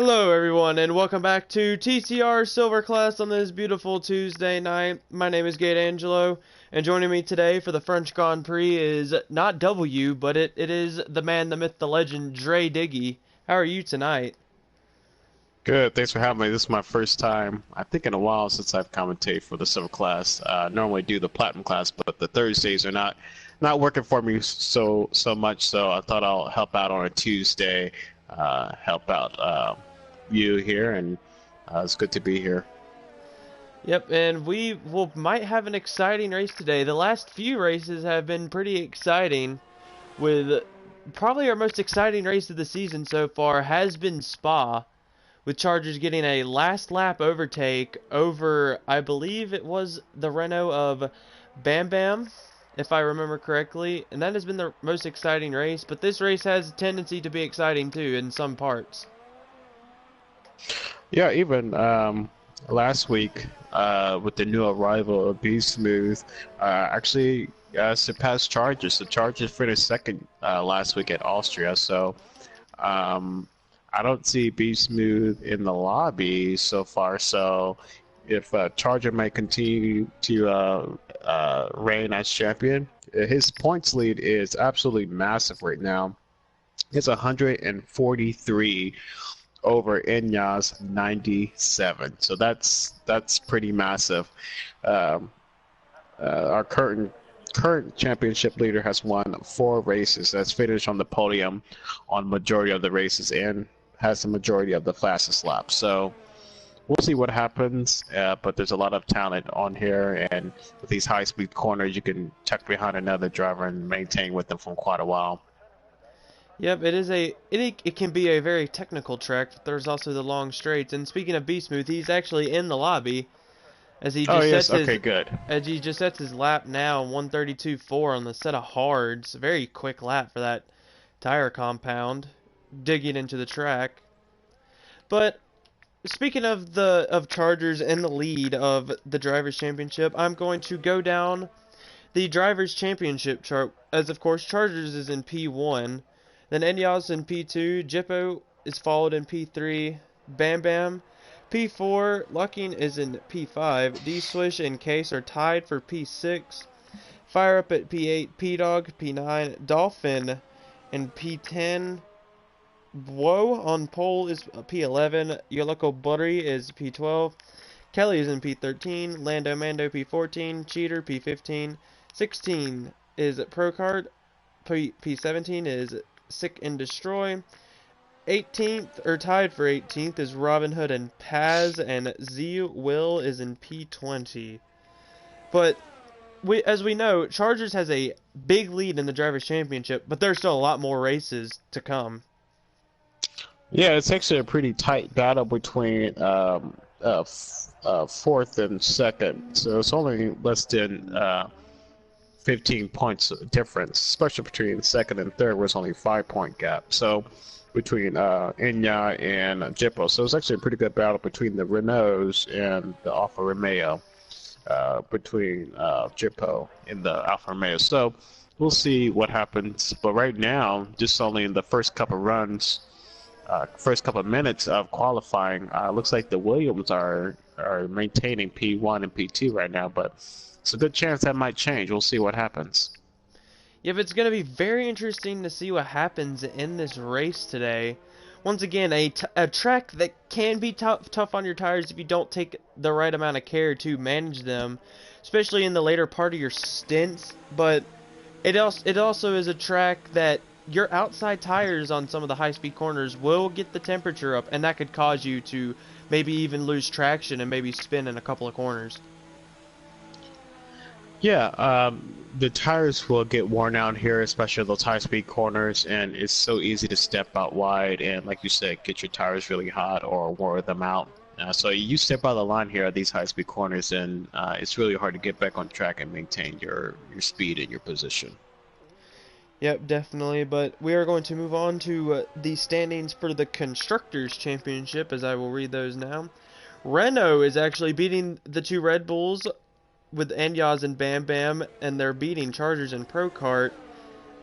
Hello everyone and welcome back to TCR Silver Class on this beautiful Tuesday night. My name is Gate Angelo and joining me today for the French Grand Prix is not W, but it is the man, the myth, the legend, Dre Diggy. How are you tonight? Good. Thanks for having me. This is my first time, I think, in a while since I've commentated for the silver class. Normally do the platinum class, but the Thursdays are not working for me so much. So I thought I'll help out on a Tuesday, help out you here, and it's good to be here. Yep, and we might have an exciting race today. The last few races have been pretty exciting, with probably our most exciting race of the season so far has been Spa, with Chargers getting a last lap overtake over, I believe it was the Renault of Bam Bam, if I remember correctly, and that has been the most exciting race, but this race has a tendency to be exciting too in some parts. Yeah, even last week with the new arrival of Be Smooth, actually surpassed Chargers. The Chargers finished second last week at Austria, so. Um, I don't see Be Smooth in the lobby so far. So if Charger may continue to reign as champion, his points lead is absolutely massive right now. It's 143 over Enya's 97. So that's pretty massive. Um, our current championship leader has won 4 races. That's finished on the podium on majority of the races and has the majority of the fastest laps. So we'll see what happens. But there's a lot of talent on here, and with these high-speed corners, you can tuck behind another driver and maintain with them for quite a while. Yep, it can be a very technical track, but there's also the long straights. And speaking of Be Smooth, he's actually in the lobby as he Oh just yes, sets his okay, good. lap now, 132.4 on the set of hards. Very quick lap for that tire compound, digging into the track. But speaking of the Chargers in the lead of the Drivers' Championship, I'm going to go down the Drivers' Championship chart, as of course Chargers is in P1, then Enyas in P2, Jippo is followed in P3, Bam Bam P4, Lucking is in P5, D-Swish and Case are tied for P6, Fire Up at P8, P-Dog P9, Dolphin in P10, Woe on pole is P11, Yoloko Buddy is P12, Kelly is in P13, Lando Mando P14, Cheater P15, 16 is Procard, P17 is Sick and Destroy, 18th, or tied for 18th, is Robin Hood and Paz, and Z Will is in P20. But as we know, Chargers has a big lead in the Drivers' Championship, but there's still a lot more races to come. Yeah, it's actually a pretty tight battle between fourth and second. So it's only less than 15 points difference, especially between second and third, where it's only 5 point gap. So between Enya and Jippo. So it's actually a pretty good battle between the Renaults and the Alfa Romeo, between Jippo and the Alfa Romeo. So we'll see what happens. But right now, just only in the first couple of minutes of qualifying, looks like the Williams are maintaining P1 and P2 right now, but it's a good chance that might change. We'll see what happens. Yep, it's going to be very interesting to see what happens in this race today. Once again, a track that can be tough on your tires if you don't take the right amount of care to manage them, especially in the later part of your stints. But it also is a track that your outside tires on some of the high-speed corners will get the temperature up, and that could cause you to maybe even lose traction and maybe spin in a couple of corners. Yeah, the tires will get worn out here, especially those high-speed corners, and it's so easy to step out wide and, like you said, get your tires really hot or wear them out. So you step out of the line here at these high-speed corners, and it's really hard to get back on track and maintain your speed and your position. Yep, definitely. But we are going to move on to the standings for the Constructors' Championship, as I will read those now. Renault is actually beating the two Red Bulls with Anyaz and Bam Bam, and they're beating Chargers and Pro Kart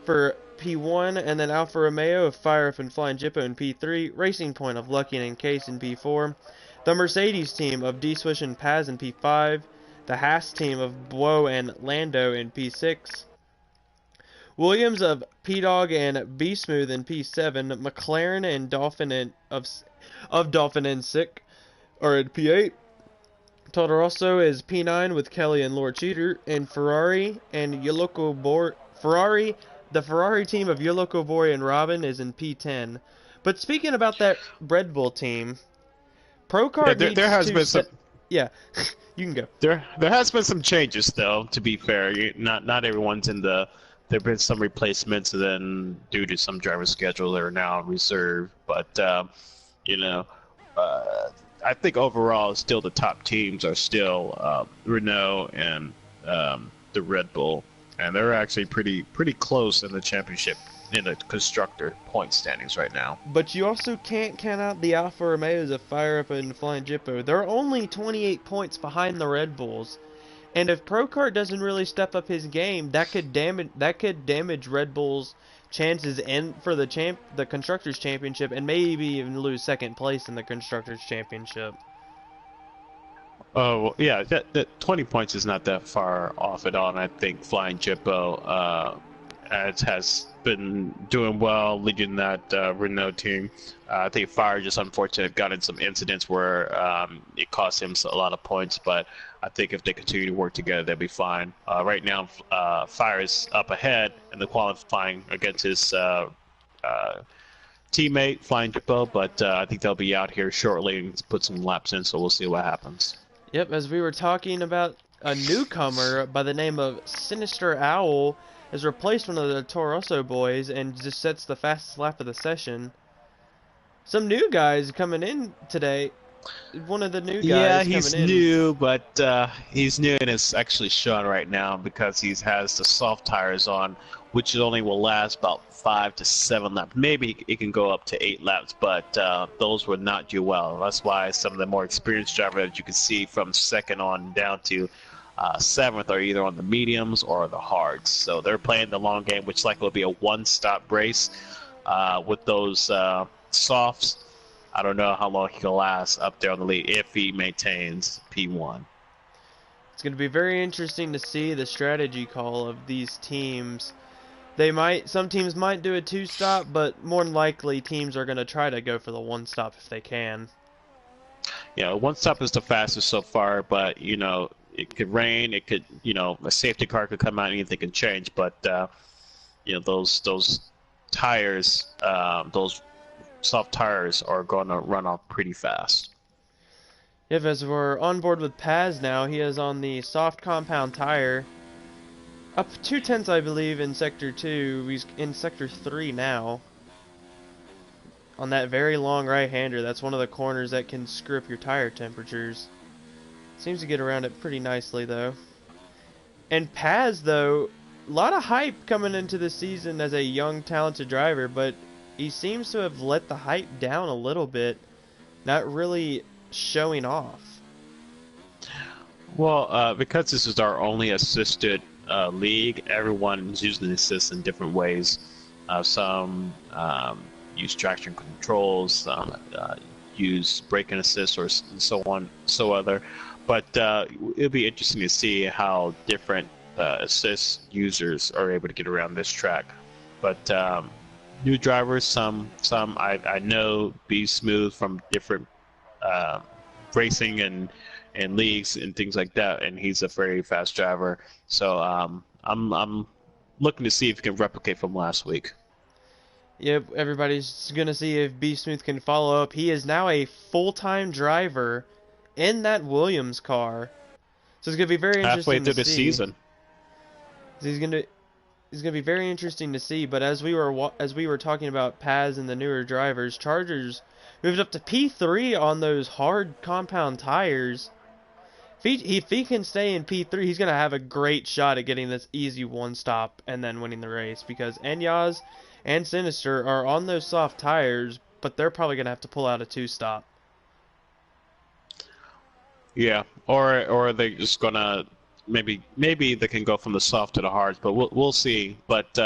for P1, and then Alfa Romeo of Fire Up and Flying Jippo in P3, Racing Point of Lucky and Case in P4, the Mercedes team of D Swish and Paz in P5, the Haas team of Buo and Lando in P6, Williams of P-Dog and B-Smooth in P7, McLaren and Dolphin and Sick are in P8, Toro Rosso is P9 with Kelly and Lord Cheater, and Ferrari and the Ferrari team of Yoloco Bori and Robin is in P10. But speaking about that Red Bull team, Yeah, Procard there needs has to been some set. Yeah, you can go. there has been some changes though. To be fair, not everyone's in the. There've been some replacements, and then due to some driver schedule, they're now reserved. But you know, uh, I think overall, still the top teams are still Renault and the Red Bull, and they're actually pretty close in the championship in the constructor point standings right now. But you also can't count out the Alfa Romeos of Fire Up and Flying Jippo. They're only 28 points behind the Red Bulls. And if Procard doesn't really step up his game, that could damage Red Bull's chances for the constructors championship, and maybe even lose second place in the constructors championship. Oh yeah, that 20 points is not that far off at all, and I think Flying Jippo has been doing well, leading that Renault team. I think Fire just unfortunately got in some incidents where it cost him a lot of points, but I think if they continue to work together, they'll be fine. Right now, Fire is up ahead in the qualifying against his teammate Flying Jippo, but I think they'll be out here shortly and put some laps in, so we'll see what happens. Yep, as we were talking about, a newcomer by the name of Sinister Owl has replaced one of the Toro Rosso boys and just sets the fastest lap of the session. Some new guys coming in today. One of the new guys Yeah, coming he's in. new, but he's new and it's actually showing right now because he has the soft tires on, which only will last about 5 to 7 laps. Maybe it can go up to 8 laps, but those would not do well. That's why some of the more experienced drivers, you can see from second on down to seventh, are either on the mediums or the hards. So they're playing the long game, which likely will be a one-stop race with those softs. I don't know how long he can last up there on the lead if he maintains P1. It's going to be very interesting to see the strategy call of these teams. Some teams might do a two-stop, but more than likely teams are going to try to go for the one-stop if they can. Yeah, one-stop is the fastest so far, but it could rain, it could, a safety car could come out, anything can change. But those tires, those soft tires are going to run off pretty fast. Yep, as we're on board with Paz now, he is on the soft compound tire. Up 2/10, I believe, in Sector 2. He's in Sector 3 now. On that very long right-hander, that's one of the corners that can screw up your tire temperatures. Seems to get around it pretty nicely, though. And Paz, though, a lot of hype coming into the season as a young, talented driver, but he seems to have let the hype down a little bit, not really showing off. Well, because this is our only assisted league, everyone's using the assist in different ways. Some use traction controls, some use braking assist, or so on, so other. But it'll be interesting to see how different assist users are able to get around this track. But new drivers, some I know be smooth from different racing and leagues and things like that, and he's a very fast driver. So I'm looking to see if he can replicate from last week. Yep, everybody's gonna see if B Smooth can follow up. He is now a full-time driver in that Williams car, so it's gonna be very interesting. Halfway through to the see. season. He's gonna be very interesting to see. But as we were talking about Paz and the newer drivers, Chargers moved up to P3 on those hard compound tires. If he can stay in P3, he's going to have a great shot at getting this easy one stop and then winning the race, because Enyaz and Sinister are on those soft tires, but they're probably going to have to pull out a two stop. Yeah, or they're just gonna maybe they can go from the soft to the hard, but we'll see. But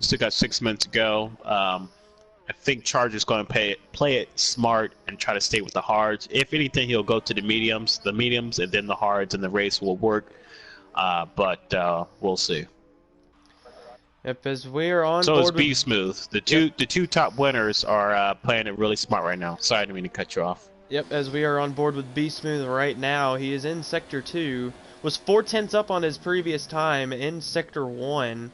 Still got 6 minutes to go. I think Charger's going to play it smart and try to stay with the hards. If anything, he'll go to the mediums, and then the hards, and the race will work. But we'll see. Yep, as we are on So is board with. B Smooth. The Yep, two top winners are playing it really smart right now. Sorry, I didn't mean to cut you off. yep, as we are on board with B Smooth right now. He is in Sector 2. Was 4/10 up on his previous time in Sector 1.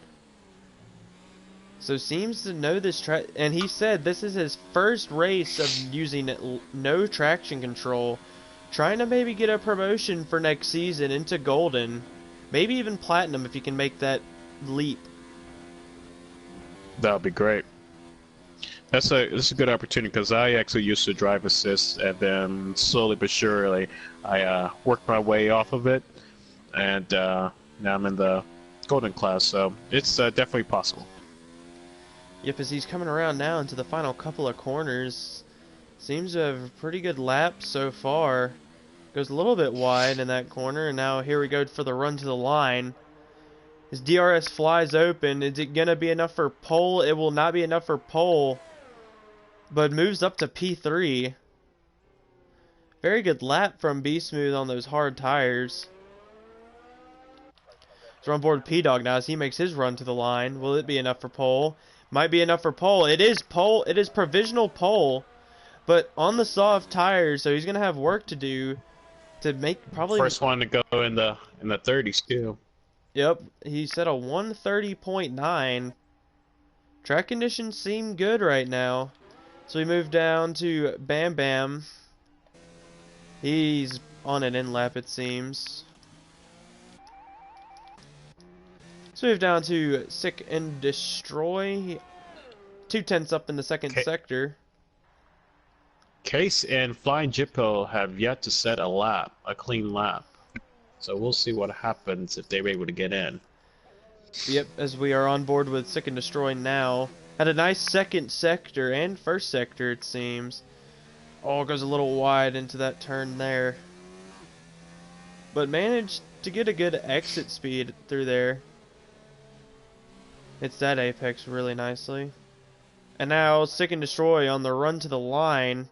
So seems to know this track, and he said this is his first race of using no traction control, trying to maybe get a promotion for next season into Golden, maybe even Platinum if he can make that leap. That would be great. That's a good opportunity because I actually used to drive assist, and then slowly but surely I worked my way off of it, and now I'm in the Golden class, so it's definitely possible. Yep, as he's coming around now into the final couple of corners, seems to have a pretty good lap so far. Goes a little bit wide in that corner, and now here we go for the run to the line. His DRS flies open. Is it going to be enough for pole? It will not be enough for pole, but moves up to P3. Very good lap from B-Smooth on those hard tires. So we're on board P-Dog now as he makes his run to the line. Will it be enough for pole? Might be enough for pole. It is pole. It is provisional pole, but on the soft tires, so he's going to have work to do to make probably... First one to go in the 30s, too. Yep, he said a 130.9. Track conditions seem good right now. So we move down to Bam Bam. He's on an in lap, it seems. So we move down to Sick and Destroy. 2/10 up in the second sector. Case and Flying Jippo have yet to set a clean lap. So we'll see what happens if they're able to get in. Yep, as we are on board with Sick and Destroy now. Had a nice second sector and first sector, it seems. Oh, it goes a little wide into that turn there. But managed to get a good exit speed through there. It's that apex really nicely. And now Sick and Destroy on the run to the line.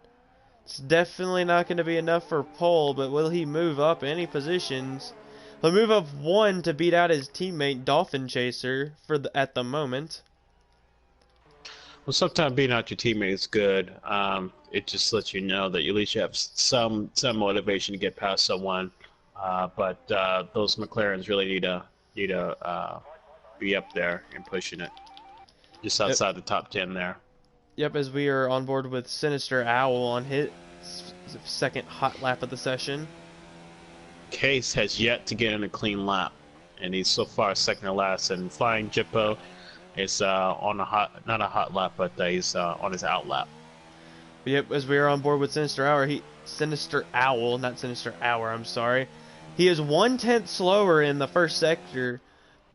It's definitely not going to be enough for pole, but will he move up any positions? He'll move up one to beat out his teammate Dolphin Chaser at the moment. Well, sometimes being out your teammate is good. It just lets you know that at least you have some motivation to get past someone. But those McLarens really need to be up there and pushing it, just outside the top 10 there. Yep, as we are on board with Sinister Owl on his second hot lap of the session. Case has yet to get in a clean lap, and he's so far second to last. And Flying Jippo is on not a hot lap, but he's on his out lap. Yep, as we are on board with Sinister Owl, not Sinister Hour, I'm sorry. He is 1/10 slower in the first sector,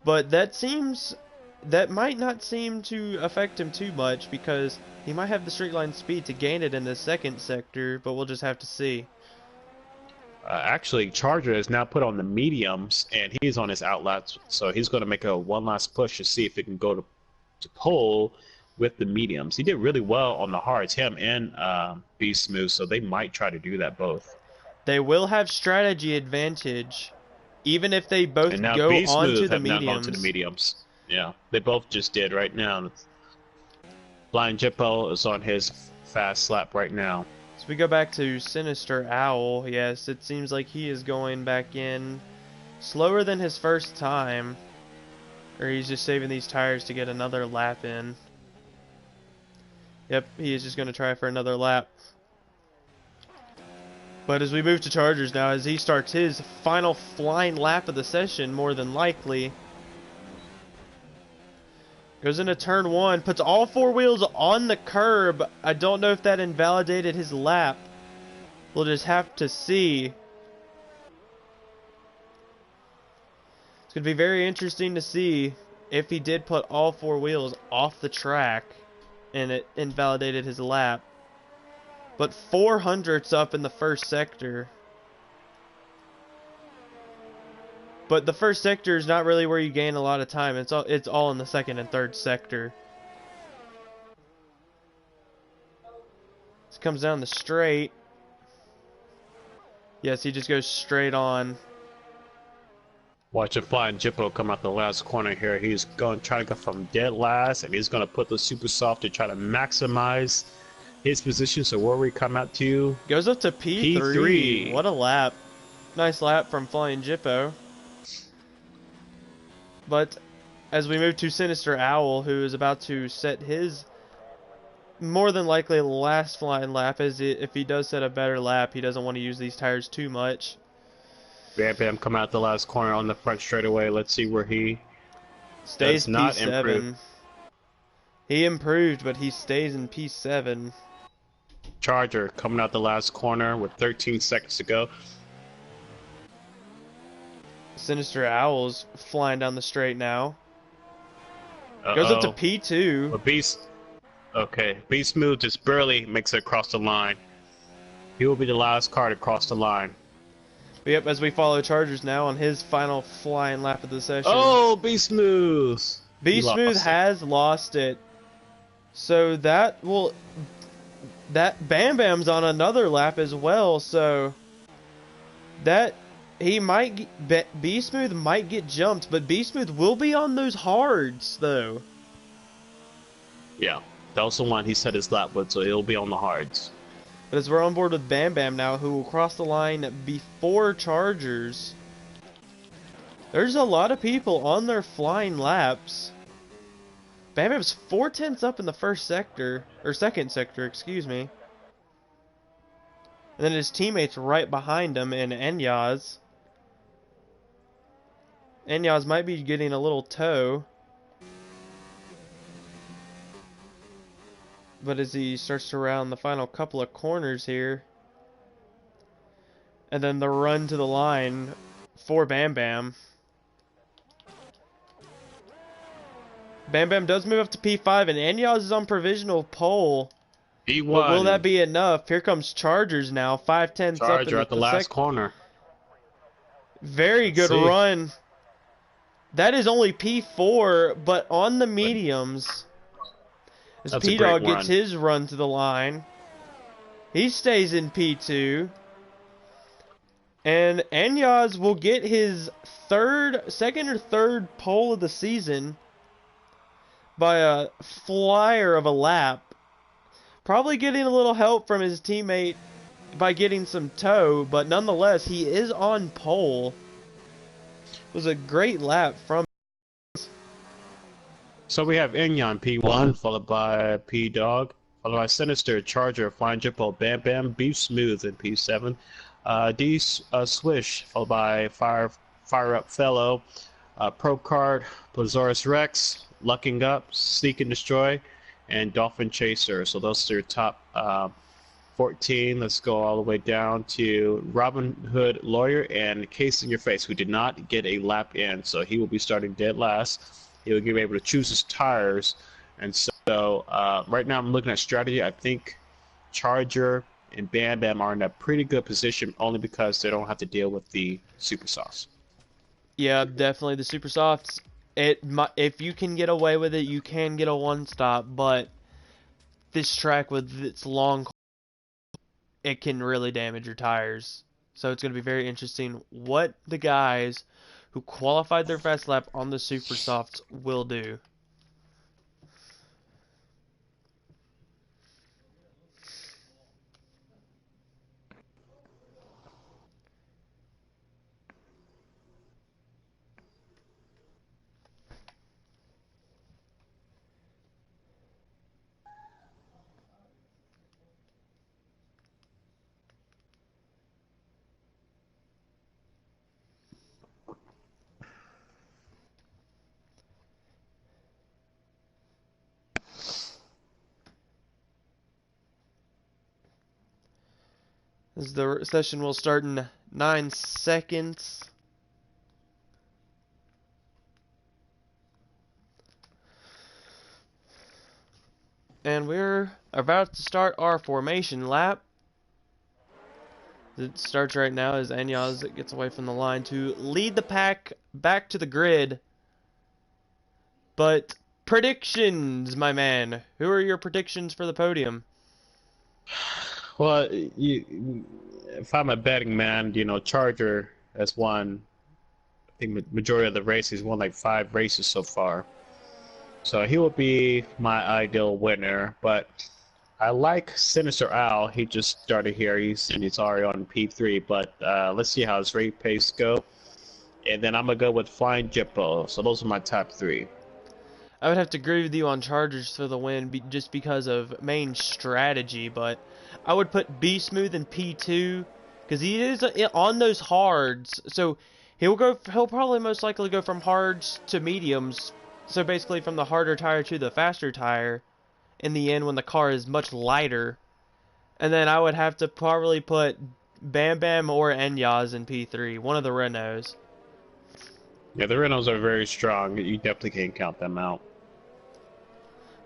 but that might not seem to affect him too much because he might have the straight line speed to gain it in the second sector, but we'll just have to see. Actually, Charger is now put on the mediums, and he's on his outlets, so he's going to make one last push to see if he can go to pole with the mediums. He did really well on the hards, him and B Smooth, so they might try to do that both. They will have strategy advantage, even if they both go onto the mediums. Yeah, they both just did right now. Blind Jippo is on his fast lap right now. So we go back to Sinister Owl. Yes, it seems like he is going back in slower than his first time. Or he's just saving these tires to get another lap in. Yep, he is just going to try for another lap. But as we move to Chargers now, as he starts his final flying lap of the session, more than likely. Goes into turn one, puts all four wheels on the curb. I don't know if that invalidated his lap. We'll just have to see. It's going to be very interesting to see if he did put all four wheels off the track and it invalidated his lap. But 400's up in the first sector. But the first sector is not really where you gain a lot of time. It's all in the second and third sector. This comes down the straight. Yes, he just goes straight on. Watch a flying Jippo come out the last corner here. He's going to try to go from dead last, and he's going to put the super soft to try to maximize his position. So where we come out to Goes up to P3. P3. What a lap. Nice lap from Flying Jippo. But as we move to Sinister Owl, who is about to set his more than likely last flying lap, if he does set a better lap, he doesn't want to use these tires too much. Bam Bam come out the last corner on the front straightaway. Let's see where he Stays does not P7. improve. He improved, but he stays in P7. Charger coming out the last corner with 13 seconds to go. Sinister Owl's flying down the straight now. Uh-oh. Goes up to P2. But Be Smooth just barely makes it across the line. He will be the last car to cross the line. But yep, as we follow Chargers now on his final flying lap of the session. Oh, Be Smooth! Be Smooth has lost it. So that Bam Bam's on another lap as well, so that he might Be Smooth might get jumped, but Be Smooth will be on those hards though. Yeah, that was the one he set his lap with, so he'll be on the hards. But as we're on board with Bam Bam now, who will cross the line before Chargers, there's a lot of people on their flying laps. Bam Bam's 4/10 up in the first sector, or second sector, excuse me. And then his teammates right behind him in Enyaz. Enyaz might be getting a little tow. But as he starts to round the final couple of corners here. And then the run to the line for Bam Bam. Bam Bam does move up to P5, and Enyaz is on provisional pole. He But won. will that be enough? Here comes Chargers now, 5/10 up Charger in at the last corner. Very good run. That is only P4, but on the mediums, as P-Dog gets his run to the line, he stays in P2. And Enyaz will get his second or third pole of the season by a flyer of a lap. Probably getting a little help from his teammate by getting some tow, but nonetheless, he is on pole. It was a great lap from. So we have Inyon P1, followed by P-Dog, followed by Sinister, Charger, Flying Jippo, Bam Bam, Beef Smooth in P7, Swish, followed by Fire Up Fellow, Pro Card, Plazaurus Rex, Lucking Up, Seek and Destroy, and Dolphin Chaser. So those are your top 14. Let's go all the way down to Robin Hood Lawyer and Case in Your Face, who did not get a lap in, so he will be starting dead last. He'll be able to choose his tires, and so right now I'm looking at strategy. I think Charger and Bam Bam are in a pretty good position, only because they don't have to deal with the super sauce. Yeah, definitely the super softs. If you can get away with it, you can get a one stop, but this track with its long, it can really damage your tires. So it's going to be very interesting what the guys who qualified their fast lap on the super softs will do. As the session will start in 9 seconds. And we're about to start our formation lap. It starts right now as Anyaz gets away from the line to lead the pack back to the grid. But predictions, my man. Who are your predictions for the podium? Well, if I'm a betting man, Charger has won. I think majority of the races. He's won like 5 races so far. So he will be my ideal winner. But I like Sinister Owl. He just started here. He's already on P3. But let's see how his race pace go. And then I'm gonna go with Flying Jippo. So those are my top 3. I would have to agree with you on Chargers for the win just because of main strategy, but I would put B Smooth in P2 because he is on those hards. So he'll probably most likely go from hards to mediums. So basically from the harder tire to the faster tire in the end when the car is much lighter. And then I would have to probably put Bam Bam or Enyaz in P3, one of the Renaults. Yeah, the Renaults are very strong. You definitely can't count them out.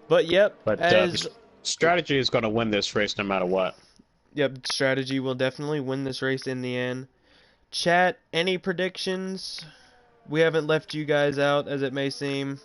But yep, But strategy is going to win this race no matter what. Yep, strategy will definitely win this race in the end. Chat, any predictions? We haven't left you guys out, as it may seem.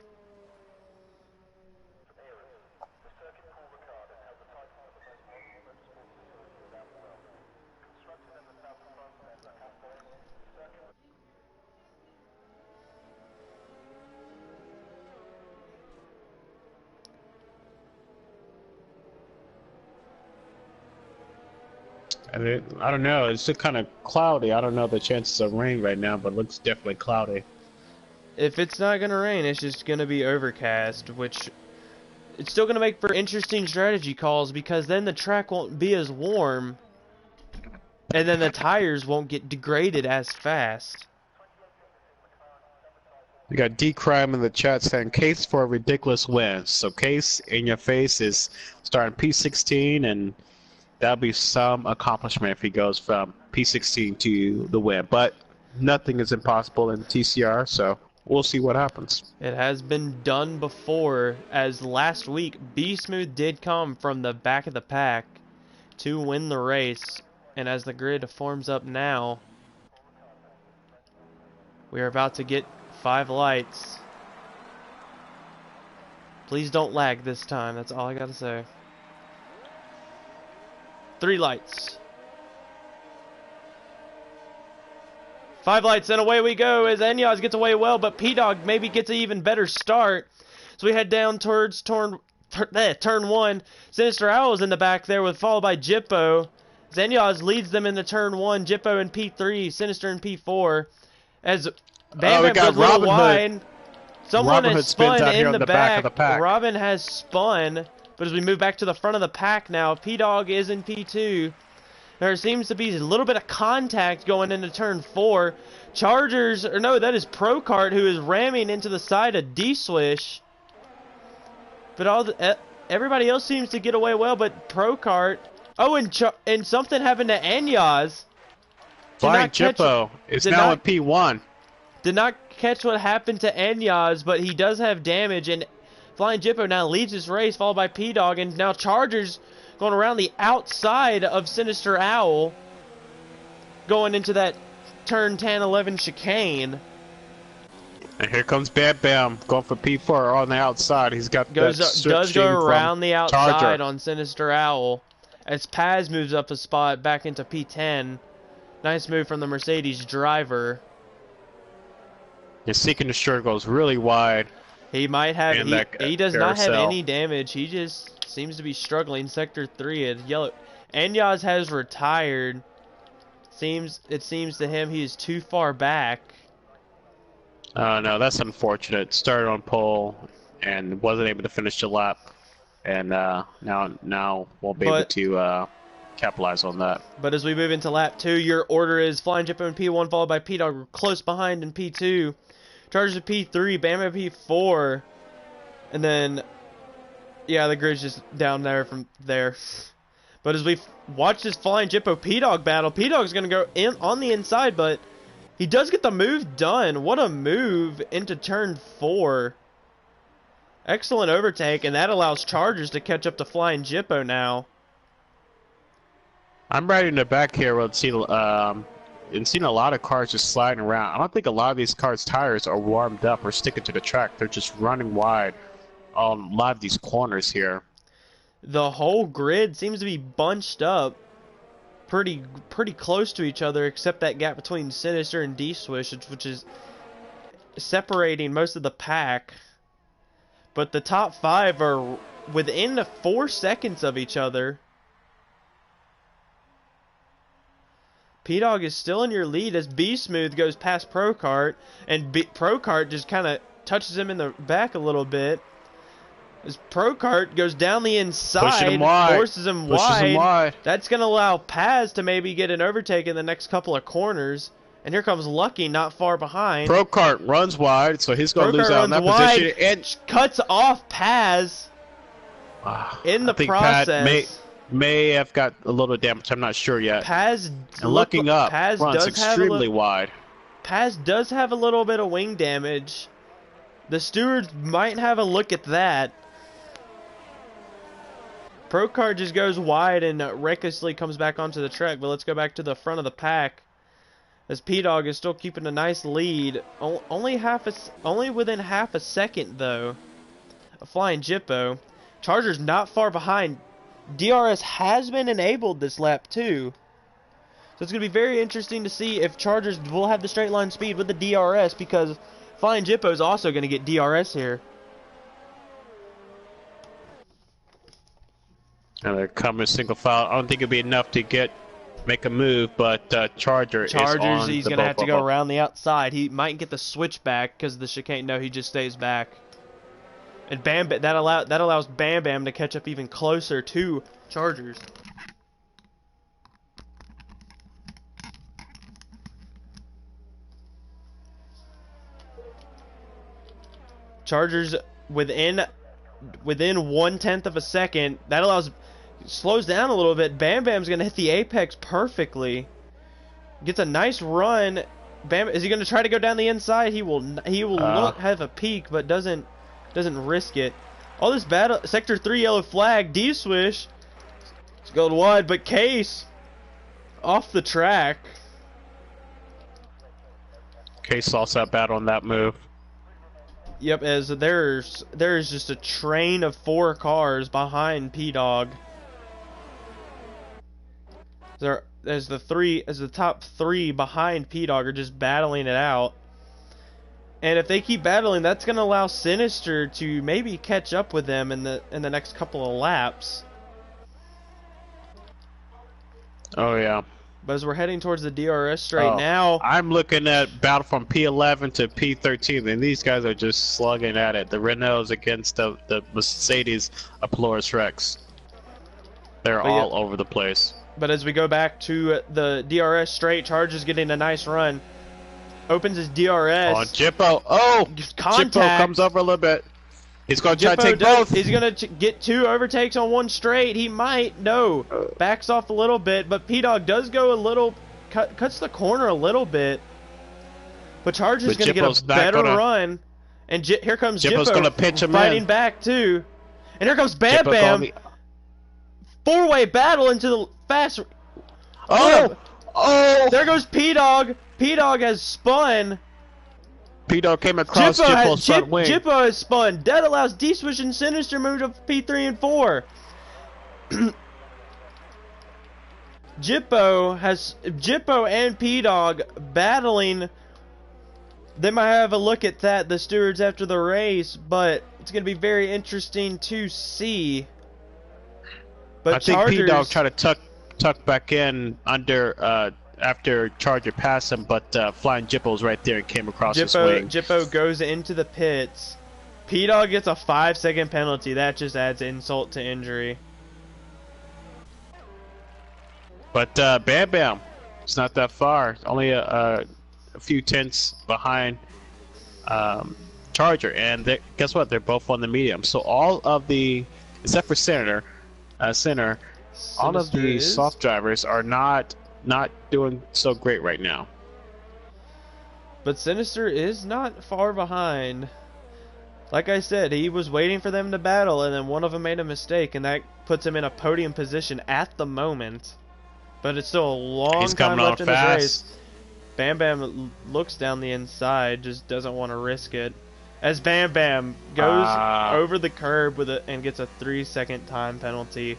I don't know. It's still kind of cloudy. I don't know the chances of rain right now, but it looks definitely cloudy. If it's not going to rain, it's just going to be overcast, which it's still going to make for interesting strategy calls because then the track won't be as warm and then the tires won't get degraded as fast. We got D-Crime in the chat saying, Case for a ridiculous win. So Case, in your face, is starting P16, and that'll be some accomplishment if he goes from P16 to the win. But nothing is impossible in TCR, so we'll see what happens. It has been done before, as last week, B-Smooth did come from the back of the pack to win the race. And as the grid forms up now, we are about to get 5 lights. Please don't lag this time, that's all I gotta say. 3 lights. 5 lights, and away we go as Enyaz gets away well, but P-Dog maybe gets an even better start. So we head down towards turn 1. Sinister Owl is in the back there, followed by Jippo. Enyaz leads them into turn 1. Jippo in P3, Sinister in P4. As Bam Bam goes a little wide. Someone has spun in the back. Robin has spun. But as we move back to the front of the pack now, P-Dog is in P2. There seems to be a little bit of contact going into turn 4. Chargers, or no, that is Pro Kart who is ramming into the side of D-Swish. But everybody else seems to get away well, but Pro Kart. Oh, and something happened to Enyaz. Flying Jippo is now in P1. Did not catch what happened to Enyaz, but he does have damage, and Flying Jippo now leads this race, followed by P-Dog, and now Chargers going around the outside of Sinister Owl, going into that turn 10-11 chicane. And here comes Bam Bam going for P4 on the outside. He's got does go around the outside Charger. On Sinister Owl as Paz moves up a spot back into P10. Nice move from the Mercedes driver. His Seek and Destroy goes really wide. He might have. He does not have any damage. He just seems to be struggling. Sector 3 at yellow. Enyaz has retired. It seems to him he is too far back. No, that's unfortunate. Started on pole and wasn't able to finish the lap, and now won't be able to capitalize on that. But as we move into lap 2, your order is Flying Jippo in P1, followed by P-Dog close behind in P2. Chargers at P3, Bam at P4, and then, yeah, the grid's just down there from there. But as we watch this Flying Jippo P-Dog battle, P-Dog's going to go in on the inside, but he does get the move done. What a move into turn 4. Excellent overtake, and that allows Chargers to catch up to Flying Jippo now. I'm right in the back here. We'll see, and seen a lot of cars just sliding around. I don't think a lot of these cars' tires are warmed up or sticking to the track. They're just running wide on a lot of these corners here. The whole grid seems to be bunched up pretty close to each other, except that gap between Sinister and D-Swish, which is separating most of the pack. But the top 5 are within 4 seconds of each other. P-Dog is still in your lead as B-Smooth goes past Procart, and Procart just kind of touches him in the back a little bit. As Procart goes down the inside, forces him wide. That's going to allow Paz to maybe get an overtake in the next couple of corners. And here comes Lucky, not far behind. Procart runs wide, so he's going to lose out in that position. And cuts off Paz in the process. Paz may have got a little damage. I'm not sure yet. Paz, and looking up, Paz runs extremely wide. Paz does have a little bit of wing damage. The stewards might have a look at that. Procart just goes wide and recklessly comes back onto the track, but let's go back to the front of the pack. As P-Dog is still keeping a nice lead, only within half a second though. A flying Jippo. Charger's not far behind. DRS has been enabled this lap too, so it's gonna be very interesting to see if Chargers will have the straight line speed with the DRS, because Flying Jippo is also gonna get DRS here. And they're coming single file. I don't think it'd be enough to make a move, but Chargers, he's gonna have to go around the outside. He might get the switch back because of the chicane. No, he just stays back. And that allows Bam Bam to catch up even closer to Chargers. Chargers within 1/10 of a second. That slows down a little bit. Bam Bam's gonna hit the apex perfectly. Gets a nice run. Bam, is he gonna try to go down the inside? He will have a peek, but doesn't risk it. All this battle, Sector 3 yellow flag. D-Swish. It's going wide, but Case off the track. Case lost that battle on that move. Yep, as there's just a train of 4 cars behind P-Dog. As the top 3 behind P-Dog are just battling it out. And if they keep battling, that's going to allow Sinister to maybe catch up with them in the next couple of laps. Oh yeah. But as we're heading towards the DRS straight now, I'm looking at battle from P11 to P13, and these guys are just slugging at it. The Renaults against the Mercedes Apolloris Rex. They're all over the place. But as we go back to the DRS straight, Charge is getting a nice run. Opens his DRS. On Jippo. Oh! Contact. Jippo comes over a little bit. He's going to try to take both. He's going to get 2 overtakes on one straight. He might. No. Backs off a little bit. But P-Dog does go a little. Cuts the corner a little bit. But Charge is going to get a better run. And here comes Jippo's Jippo going to pitch him fighting in. back too. And here comes Bam Bam. 4-way battle into the fast. Oh! Oh! There goes P-Dog. P-Dog has spun. P-Dog came across Jippo's front wing. Jippo has spun. That allows D-Swish and Sinister move to P3 and 4. Jippo and P-Dog battling. They might have a look at that, the stewards, after the race, but it's going to be very interesting to see. But I think P-Dog tried to tuck back in under after Charger passed him, but Flying Jippo's right there and came across his wing. Jippo goes into the pits. P-Dog gets a 5-second penalty. That just adds insult to injury. But Bam Bam, it's not that far. Only a few tenths behind Charger, and guess what? They're both on the medium. So all of the, except for Center, all of the soft drivers are not doing so great right now. But Sinister is not far behind. Like I said, he was waiting for them to battle, and then one of them made a mistake, and that puts him in a podium position at the moment. But it's still a long He's time coming on left in this race. fast. Bam Bam looks down the inside, just doesn't want to risk it. As Bam Bam goes over the curb with it and gets a 3-second time penalty.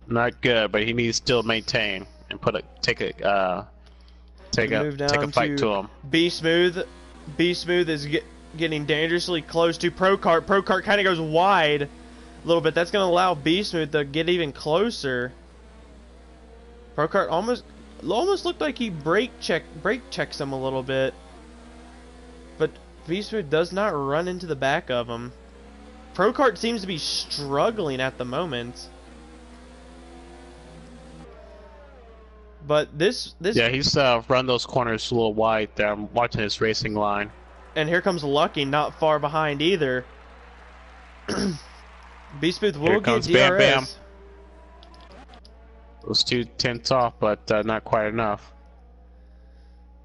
Not good, but he needs to still maintain and take a fight to him. B Smooth. B Smooth is getting dangerously close to Pro Kart. Pro Kart kind of goes wide a little bit. That's going to allow B Smooth to get even closer. Pro Kart almost looked like he brake checks him a little bit, but B Smooth does not run into the back of him. Pro Kart seems to be struggling at the moment. But this yeah, he's run those corners a little wide there. I'm watching his racing line. And here comes Lucky, not far behind either. B Smooth will get DRS. Bam Bam. Those 2 tenths off, but not quite enough.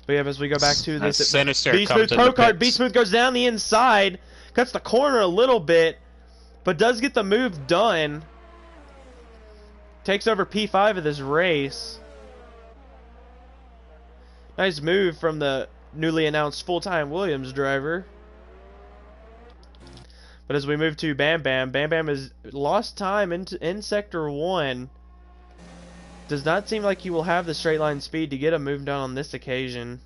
But yeah, as we go back to this, Sinister B Smooth Pro Kart. B Smooth goes down the inside, cuts the corner a little bit, but does get the move done. Takes over P5 of this race. Nice move from the newly announced full-time Williams driver. But as we move to Bam Bam, Bam Bam has lost time in Sector 1. Does not seem like he will have the straight line speed to get a move done on this occasion.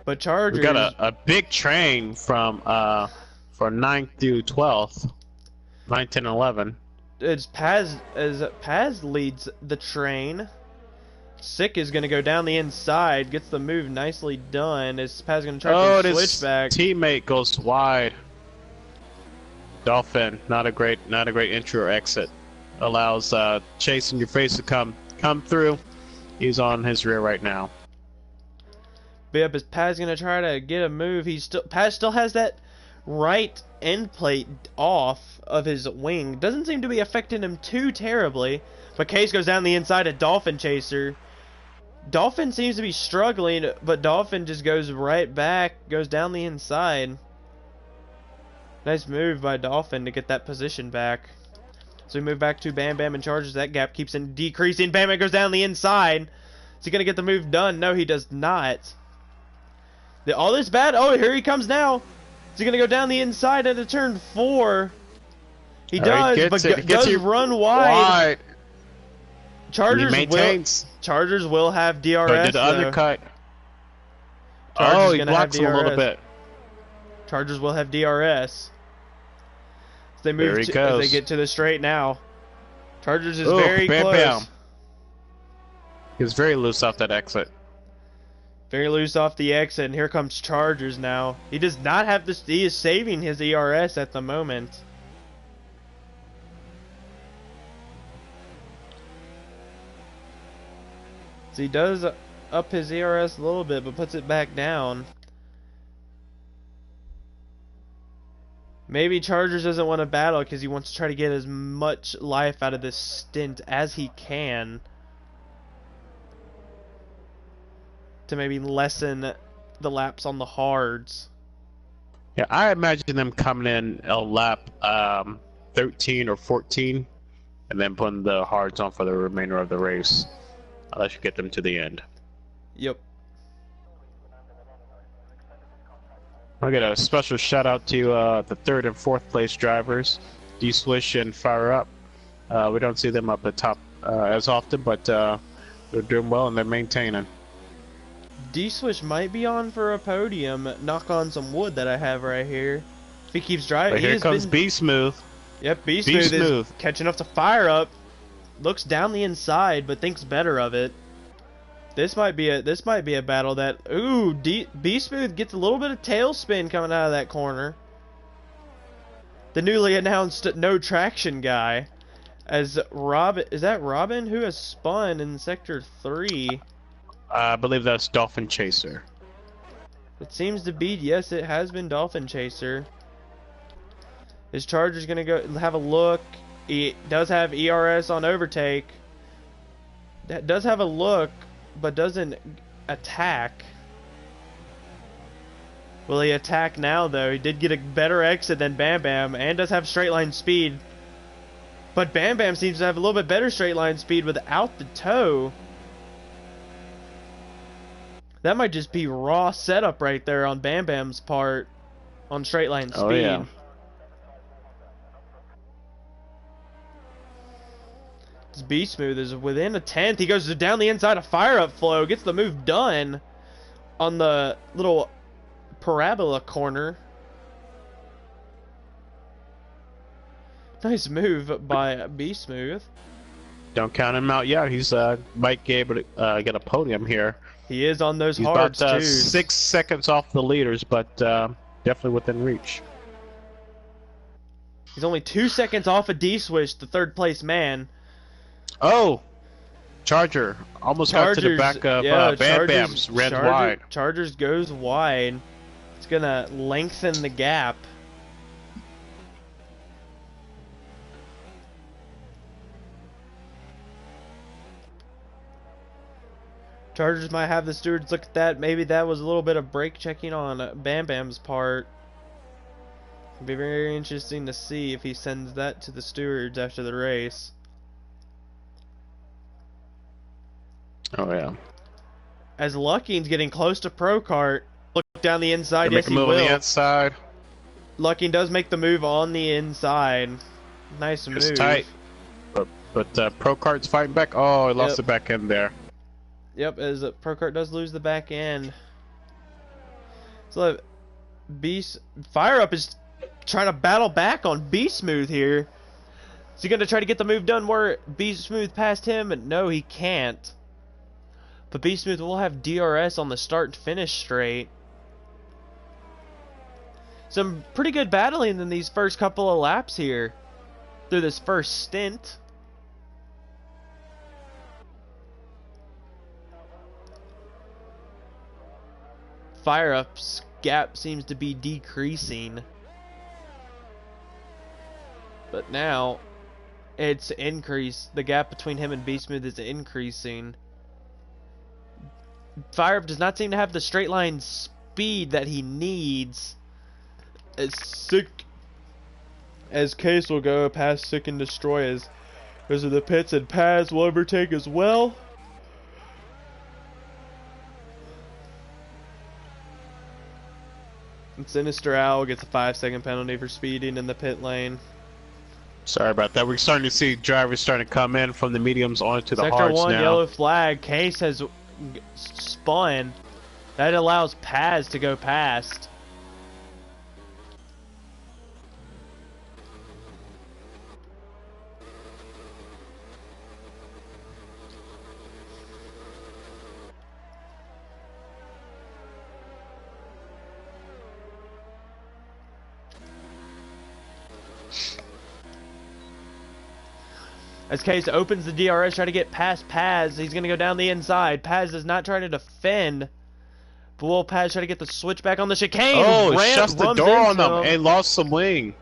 But Chargers... We got a big train from for 9th through 12th. 9, 10, 11. It's Paz leads the train. Sick is going to go down the inside, gets the move nicely done. Is Paz going to try to switch back? Teammate goes wide. Dolphin, not a great entry or exit. Allows Chase in your face to come through. He's on his rear right now. But yep, is Paz going to try to get a move? Paz still has that right end plate off of his wing. Doesn't seem to be affecting him too terribly. But Case goes down the inside of Dolphin Chaser. Dolphin seems to be struggling, but Dolphin just goes right back, goes down the inside. Nice move by Dolphin to get that position back. So we move back to Bam Bam and Chargers. That gap keeps decreasing. Bam Bam goes down the inside. Is he going to get the move done? No, he does not. All this bad. Oh, here he comes now. Is he going to go down the inside into turn 4? He does, but does run wide. Chargers will have DRS. Did the undercut. Chargers he blocks him a little bit. Chargers will have DRS. They move as they get to the straight now. Chargers is very close. Bam. He was very loose off that exit. Very loose off the exit, and here comes Chargers now. He does not have this. He is saving his ERS at the moment. So he does up his ERS a little bit, but puts it back down. Maybe Chargers doesn't want to battle because he wants to try to get as much life out of this stint as he can. To maybe lessen the laps on the hards. Yeah, I imagine them coming in a lap 13 or 14 and then putting the hards on for the remainder of the race. That should get them to the end. Yep. I'll get a special shout out to the 3rd and 4th place drivers, D-Swish and Fire Up. We don't see them up the top as often, but they're doing well and they're maintaining. D-Swish might be on for a podium. Knock on some wood that I have right here. If he keeps driving, but here comes B-Smooth. Yep, B-Smooth is catching up to Fire Up. Looks down the inside, but thinks better of it. This might be a battle that B-Smooth gets a little bit of tailspin coming out of that corner. The newly announced no traction guy, as Robin. Is that Robin who has spun in Sector 3? I believe that's Dolphin Chaser. It seems to be, yes, it has been Dolphin Chaser. His Charger's gonna go have a look. He does have ERS on overtake. That does have a look, but doesn't attack. Will he attack now, though? He did get a better exit than Bam Bam, and does have straight line speed. But Bam Bam seems to have a little bit better straight line speed without the toe. That might just be raw setup right there on Bam Bam's part on straight line speed. Oh, yeah. B Smooth is within a tenth. He goes down the inside of Fire Up Flow, gets the move done on the little parabola corner. Nice move by B Smooth. Don't count him out yet. He's might be able to get a podium here. He is on those He's hards about too. 6 seconds off the leaders, but definitely within reach. He's only 2 seconds off of D-Swish, the third place man. Oh! Charger. Almost got to the back of Bam Bam's. Ran wide. Chargers goes wide. It's going to lengthen the gap. Chargers might have the stewards look at that. Maybe that was a little bit of brake checking on Bam Bam's part. It'll be very interesting to see if he sends that to the stewards after the race. Oh, yeah. As Lucky's getting close to Pro Kart, look down the inside. Yes, he will. Make a move on the inside. Lucky does make the move on the inside. Nice move. It's tight. But Pro Kart's fighting back. Oh, he lost the back end there. Yep, as Pro Kart does lose the back end. So Fire Up is trying to battle back on B Smooth here. Is he going to try to get the move done where B Smooth passed him? No, he can't. But B Smooth will have DRS on the start and finish straight. Some pretty good battling in these first couple of laps here through this first stint. Fire Up's gap seems to be decreasing. But now it's increased. The gap between him and B Smooth is increasing. Fire Up does not seem to have the straight line speed that he needs. As Sick as Case will go past Sick and Destroy as goes to the pits, and Paz will overtake as well. And Sinister Owl gets a 5-second penalty for speeding in the pit lane. Sorry about that. We're starting to see drivers starting to come in from the mediums onto the Sector hards 1, now. yellow flag. Case has spun. That allows Paz to go past. As Case opens the DRS, try to get past Paz. He's going to go down the inside. Paz does not try to defend. But will Paz try to get the switch back on the chicane? Oh, he shuts the door on them and lost some wing.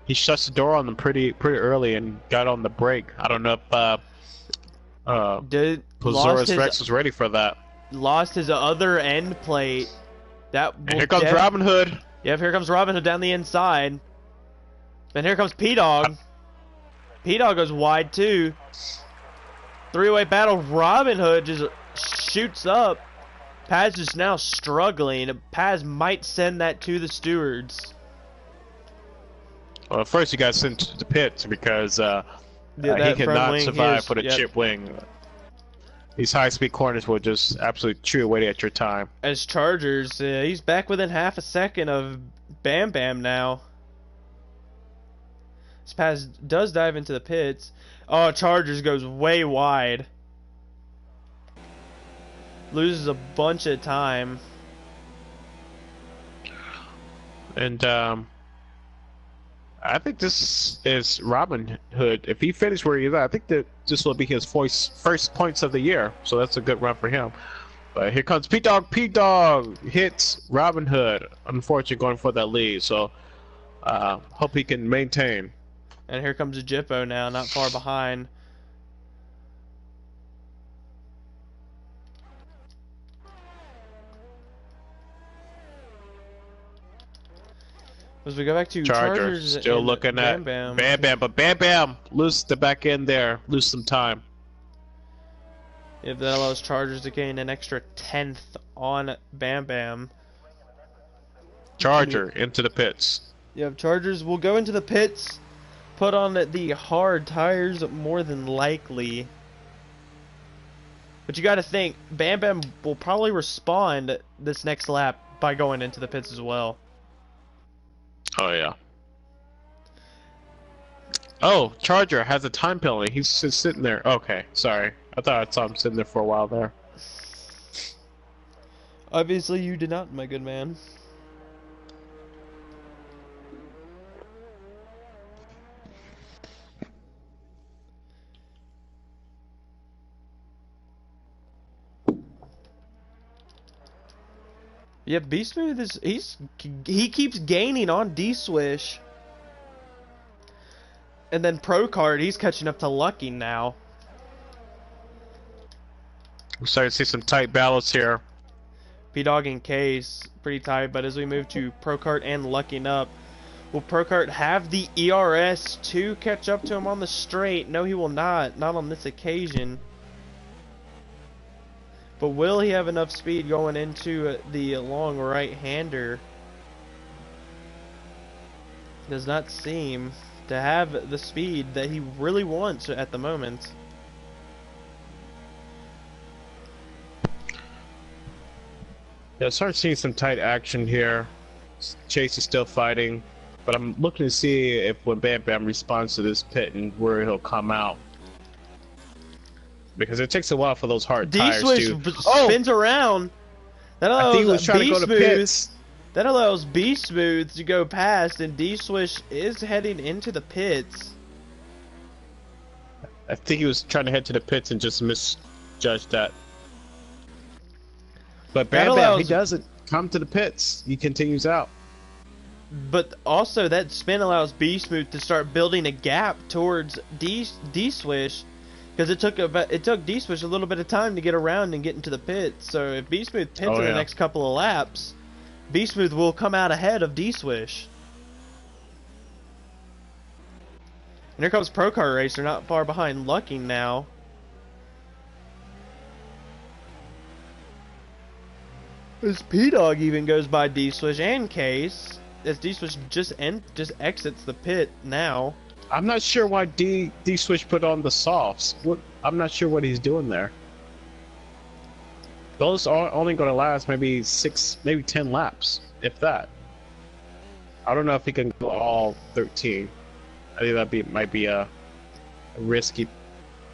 He shuts the door on them pretty early and got on the brake. I don't know if Posaurus Rex was ready for that. Lost his other end plate. And here comes Robin Hood. Yep, here comes Robin Hood down the inside. And here comes P-Dog. P-Dog goes wide too. Three-way battle. Robin Hood just shoots up. Paz is now struggling. Paz might send that to the stewards. Well, first you got sent to the pits because he cannot survive with a chip wing. These high-speed corners will just absolutely chew away at your time. As Chargers, he's back within half a second of Bam Bam now. Paz does dive into the pits. Oh, Chargers goes way wide. Loses a bunch of time. And I think this is Robin Hood. If he finishes where he's at, I think that this will be his first points of the year. So that's a good run for him. But here comes P-Dog. P-Dog hits Robin Hood. Unfortunately, going for that lead. So hope he can maintain. And here comes a Jippo now, not far behind. As we go back to Charger Chargers still and looking Bam at Bam. Bam Bam, but Bam Bam lose the back end there, lose some time. If that allows Chargers to gain an extra 10th on Bam Bam. Charger into the pits. Yeah, Chargers will go into the pits, put on the hard tires more than likely. But you got to think, Bam Bam will probably respond this next lap by going into the pits as well. Oh yeah. Oh, Charger has a time penalty. He's just sitting there. Okay, sorry. I thought I saw him sitting there for a while there. Obviously you did not, my good man. Yeah, B Smooth is he keeps gaining on D Swish. And then Pro Card, he's catching up to Lucky now. We're starting to see some tight battles here. P-Dog and Case, pretty tight, but as we move to Pro Kart and Lucking Up, will Pro Kart have the ERS to catch up to him on the straight? No, he will not on this occasion. But will he have enough speed going into the long right-hander? Does not seem to have the speed that he really wants at the moment. Yeah, start seeing some tight action here. Chase is still fighting, but I'm looking to see if when Bam Bam responds to this pit and where he'll come out. Because it takes a while for those hard tires to... spins around. That allows I think he was trying to go to pits. That allows B Smooth to go past, and D Swish is heading into the pits. I think he was trying to head to the pits and just misjudged that. But Bam Bam, he doesn't come to the pits. He continues out. But also, that spin allows B Smooth to start building a gap towards D Swish, because it took D Swish a little bit of time to get around and get into the pits. So if B Smooth pits in the next couple of laps, B Smooth will come out ahead of D Swish. And here comes Pro Car Racer, not far behind Lucky now. As P-Dog even goes by D-Swish and Case, as D-Swish just exits the pit now. I'm not sure why D-Swish put on the softs. I'm not sure what he's doing there. Those are only going to last maybe 10 laps, if that. I don't know if he can go all 13. I think that might be a risky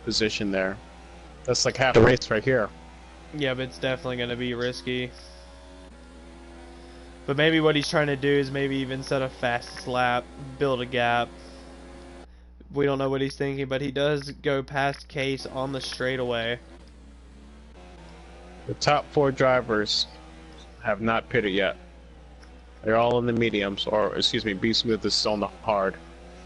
position there. That's like half the race right here. Yeah, but it's definitely going to be risky. But maybe what he's trying to do is maybe even set a fastest lap, build a gap. We don't know what he's thinking, but he does go past Case on the straightaway. The top 4 drivers have not pitted yet. They're all in the mediums, or excuse me, B Smooth is on the hard.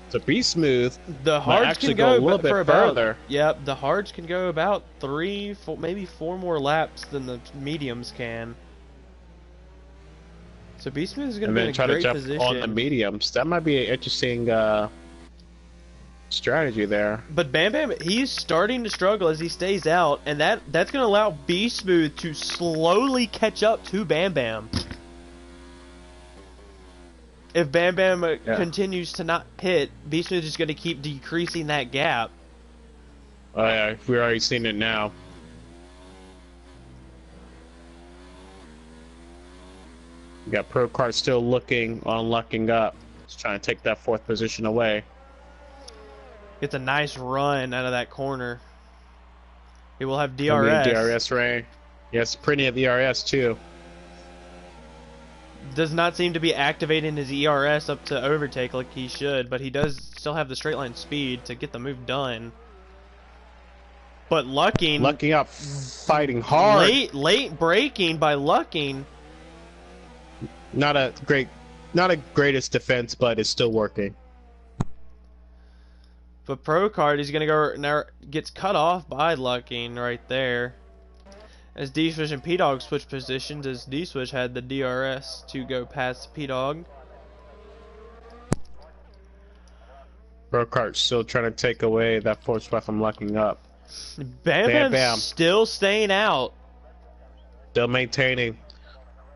So B Smooth, the hards actually can go a little bit further. Yep, the hards can go about 3, 4, maybe 4 more laps than the mediums can. So B Smooth is going to be in a great position. And then try to jump on the mediums. That might be an interesting strategy there. But Bam Bam, he's starting to struggle as he stays out, and that's going to allow B Smooth to slowly catch up to Bam Bam. If Bam Bam continues to not pit, B Smooth is going to keep decreasing that gap. Oh yeah, we're already seeing it now. We got Pro Kart still looking on Lucking Up. He's trying to take that 4th position away. Gets a nice run out of that corner. He will have DRS. I mean, DRS Ray. Yes, plenty of DRS too. Does not seem to be activating his ERS up to overtake like he should, but he does still have the straight line speed to get the move done. But Lucking Up, fighting hard. Late braking by Lucking. Not a greatest defense, but it's still working. But Pro Card, he's gonna go now. Gets cut off by Lucking right there. As D-Swish and P-Dog switch positions, as D-Swish had the DRS to go past P-Dog. Burkhart still trying to take away that force spot from locking up. Bam Bam Bam's Bam. still staying out. Still maintaining.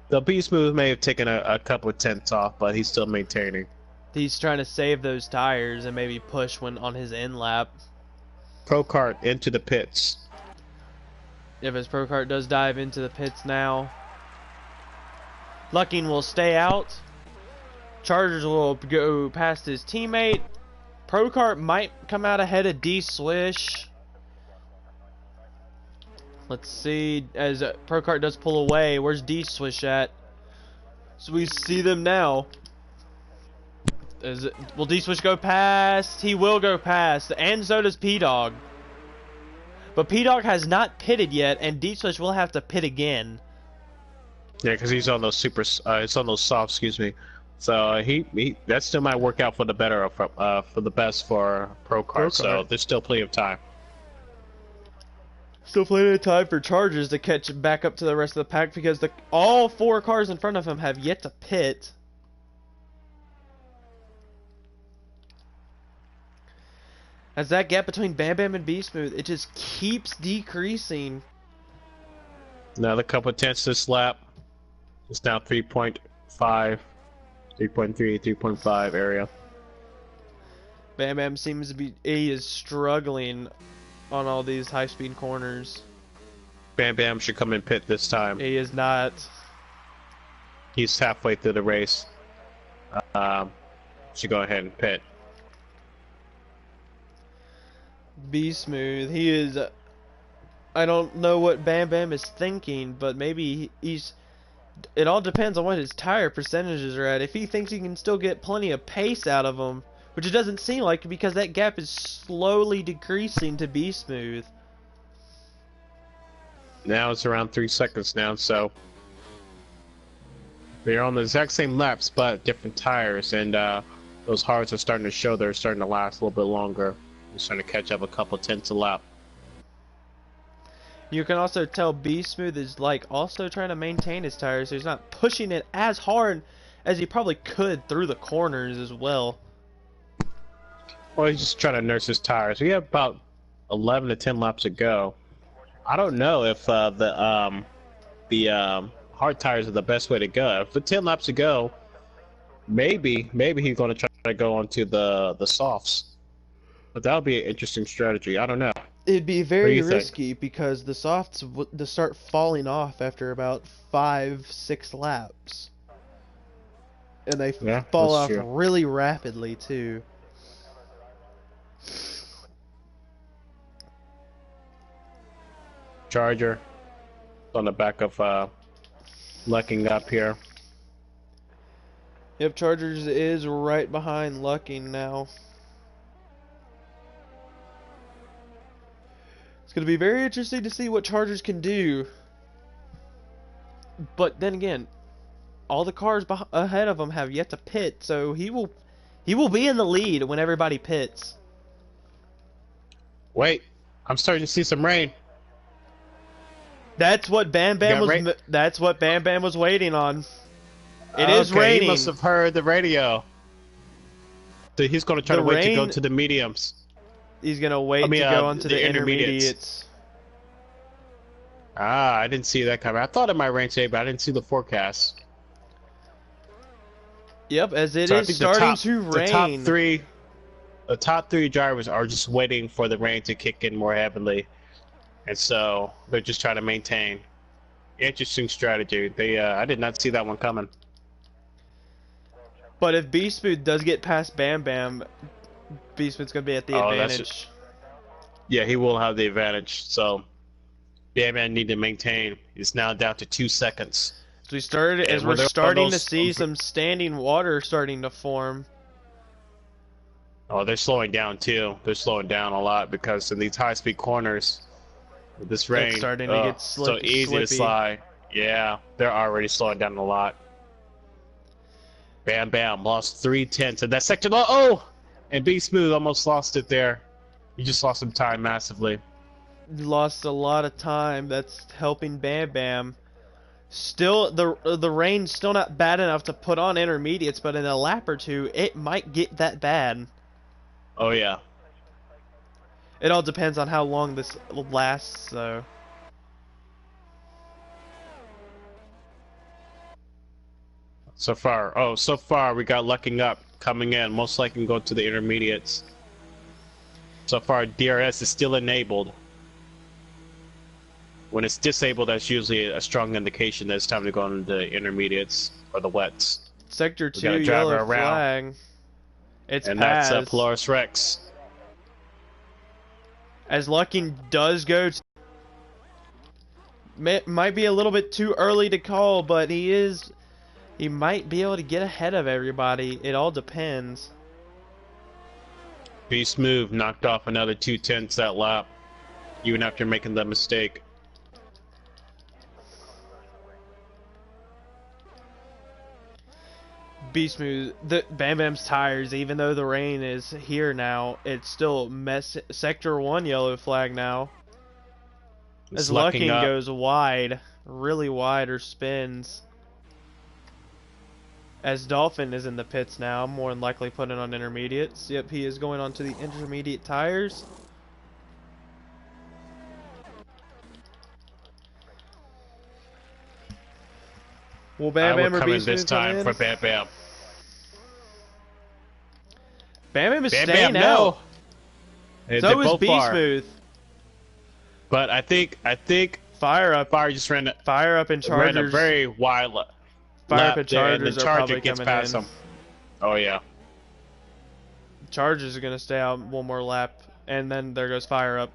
The Beast Move may have taken a couple of tenths off, but he's still maintaining. He's trying to save those tires and maybe push when on his end lap. Pro Kart into the pits. If his Pro Kart does dive into the pits now. Lucking will stay out. Chargers will go past his teammate. Pro Kart might come out ahead of D-Swish. Let's see, as Pro Kart does pull away, where's D-Swish at? So we see them now. Will D-Swish go past? He will go past, and so does P-Dog. But P-Dog has not pitted yet, and D-Swish will have to pit again. Yeah, because he's on those it's on those soft, excuse me. So he that still might work out for the better, for the best for Pro Kart. So there's still plenty of time. Still plenty of time for Chargers to catch back up to the rest of the pack because all 4 cars in front of him have yet to pit. As that gap between Bam Bam and Beast Smooth, it just keeps decreasing. Another couple tenths this lap. It's now 3.5, 3.3, 3.5 area. Bam Bam seems to be, he is struggling on all these high-speed corners. Bam Bam should come in pit this time. He is not. He's halfway through the race. Should go ahead and pit. Be smooth. He is. I don't know what Bam Bam is thinking, but maybe he's. It all depends on what his tire percentages are at. If he thinks he can still get plenty of pace out of them, which it doesn't seem like because that gap is slowly decreasing to Be Smooth. Now it's around 3 seconds now, so they're on the exact same laps but different tires, and those hards are starting to show they're starting to last a little bit longer. They're starting to catch up a couple tenths a lap. You can also tell Be Smooth is like also trying to maintain his tires, so he's not pushing it as hard as he probably could through the corners as well. Well, he's just trying to nurse his tires. We have about 11 to 10 laps to go. I don't know if the hard tires are the best way to go. If with 10 laps to go, maybe he's going to try to go onto the softs. But that would be an interesting strategy. I don't know. It'd be very risky because the softs would start falling off after about 5-6 laps. And they fall off really rapidly too. Charger on the back of Lucking up here. Yep, Chargers is right behind Lucking now. It's going to be very interesting to see what Chargers can do. But then again, all the cars ahead of him have yet to pit, so he will be in the lead when everybody pits. Wait, I'm starting to see some rain. That's what Bam Bam was. That's what Bam Bam was waiting on. It is raining. He must have heard the radio. So he's going to try to wait to go to the mediums. He's going to wait to go onto the intermediates. Ah, I didn't see that coming. I thought it might rain today, but I didn't see the forecast. Yep, as it is starting to rain. The top three drivers are just waiting for the rain to kick in more heavily. And so they're just trying to maintain. Interesting strategy. I did not see that one coming. But if Beast Smooth does get past Bam Bam, Beast Smooth's going to be at the advantage. Yeah, he will have the advantage. So Bam Bam need to maintain. It's now down to 2 seconds. So we're starting to see some standing water starting to form. Oh, they're slowing down too. They're slowing down a lot because in these high-speed corners, with this rain, it's starting to get so easy to slide. Yeah, they're already slowing down a lot. Bam Bam lost 3/10 in that section. Oh, and Be Smooth almost lost it there. He just lost some time massively. Lost a lot of time. That's helping Bam Bam. Still, the rain's still not bad enough to put on intermediates, but in a lap or two, it might get that bad. Oh yeah. It all depends on how long this lasts, so. So far we got Lucking Up coming in. Most likely go to the intermediates. So far, DRS is still enabled. When it's disabled, that's usually a strong indication that it's time to go into the intermediates or the wets. Sector We 2, got a driver yellow around, flag. It's and that's Paz. Polaris Rex. As Lucking does go to, might be a little bit too early to call, but he might be able to get ahead of everybody. It all depends. Beast Move knocked off another 2/10 that lap, even after making that mistake. Beast Move, the Bam Bam's tires, even though the rain is here now, it's still Sector 1 yellow flag now. It's As Lucking Lucking Up. goes wide, really wide, or spins. As Dolphin is in the pits now, more than likely putting on intermediates. Yep, he is going on to the intermediate tires. Will Bam I Bam would or come in Beast this Move come time in? for Bam Bam. Bam Bam is Bam staying Bam, out. no! They So is both Beast are. Smooth. But I think Fire up. Fire just ran And a Chargers. very wide Fire up lap and there, and the Chargers are Charger probably gets coming past in. him. Oh yeah. Chargers are going to stay out one more lap. And then there goes Fire up.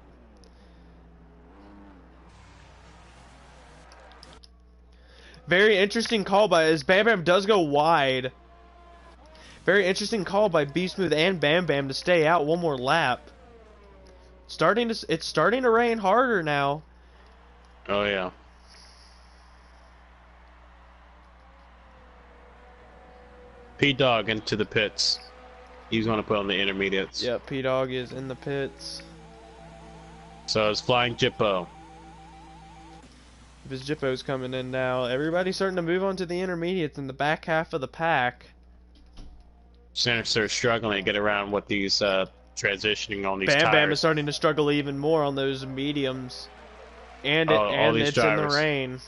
Very interesting call by as Bam Bam does go wide. Very interesting call by Beast Smooth and Bam Bam to stay out one more lap. It's starting to rain harder now. Oh yeah. P-Dog into the pits. He's going to put on the intermediates. Yep, P-Dog is in the pits. So it's Flying Jippo. His Jippo's coming in now. Everybody's starting to move on to the intermediates in the back half of the pack. Sinister struggling to get around with these transitioning on these Bam tires. Bam is starting to struggle even more on those mediums. And all these it's drivers. in the rain.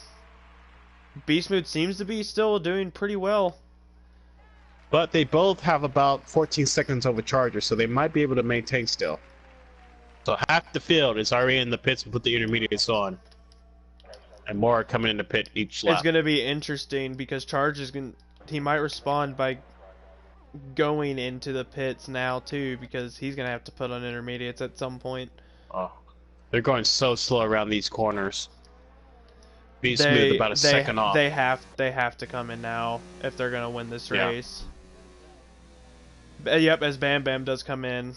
Beast Mode seems to be still doing pretty well. But they both have about 14 seconds over Charger, so they might be able to maintain still. So half the field is already in the pits and put the intermediates on. And more are coming in the pit each lap. It's going to be interesting because he might respond by going into the pits now too, because he's going to have to put on intermediates at some point. Oh, they're going so slow around these corners. Be smooth about a second off. They have to come in now if they're going to win this race. Yep, as Bam Bam does come in.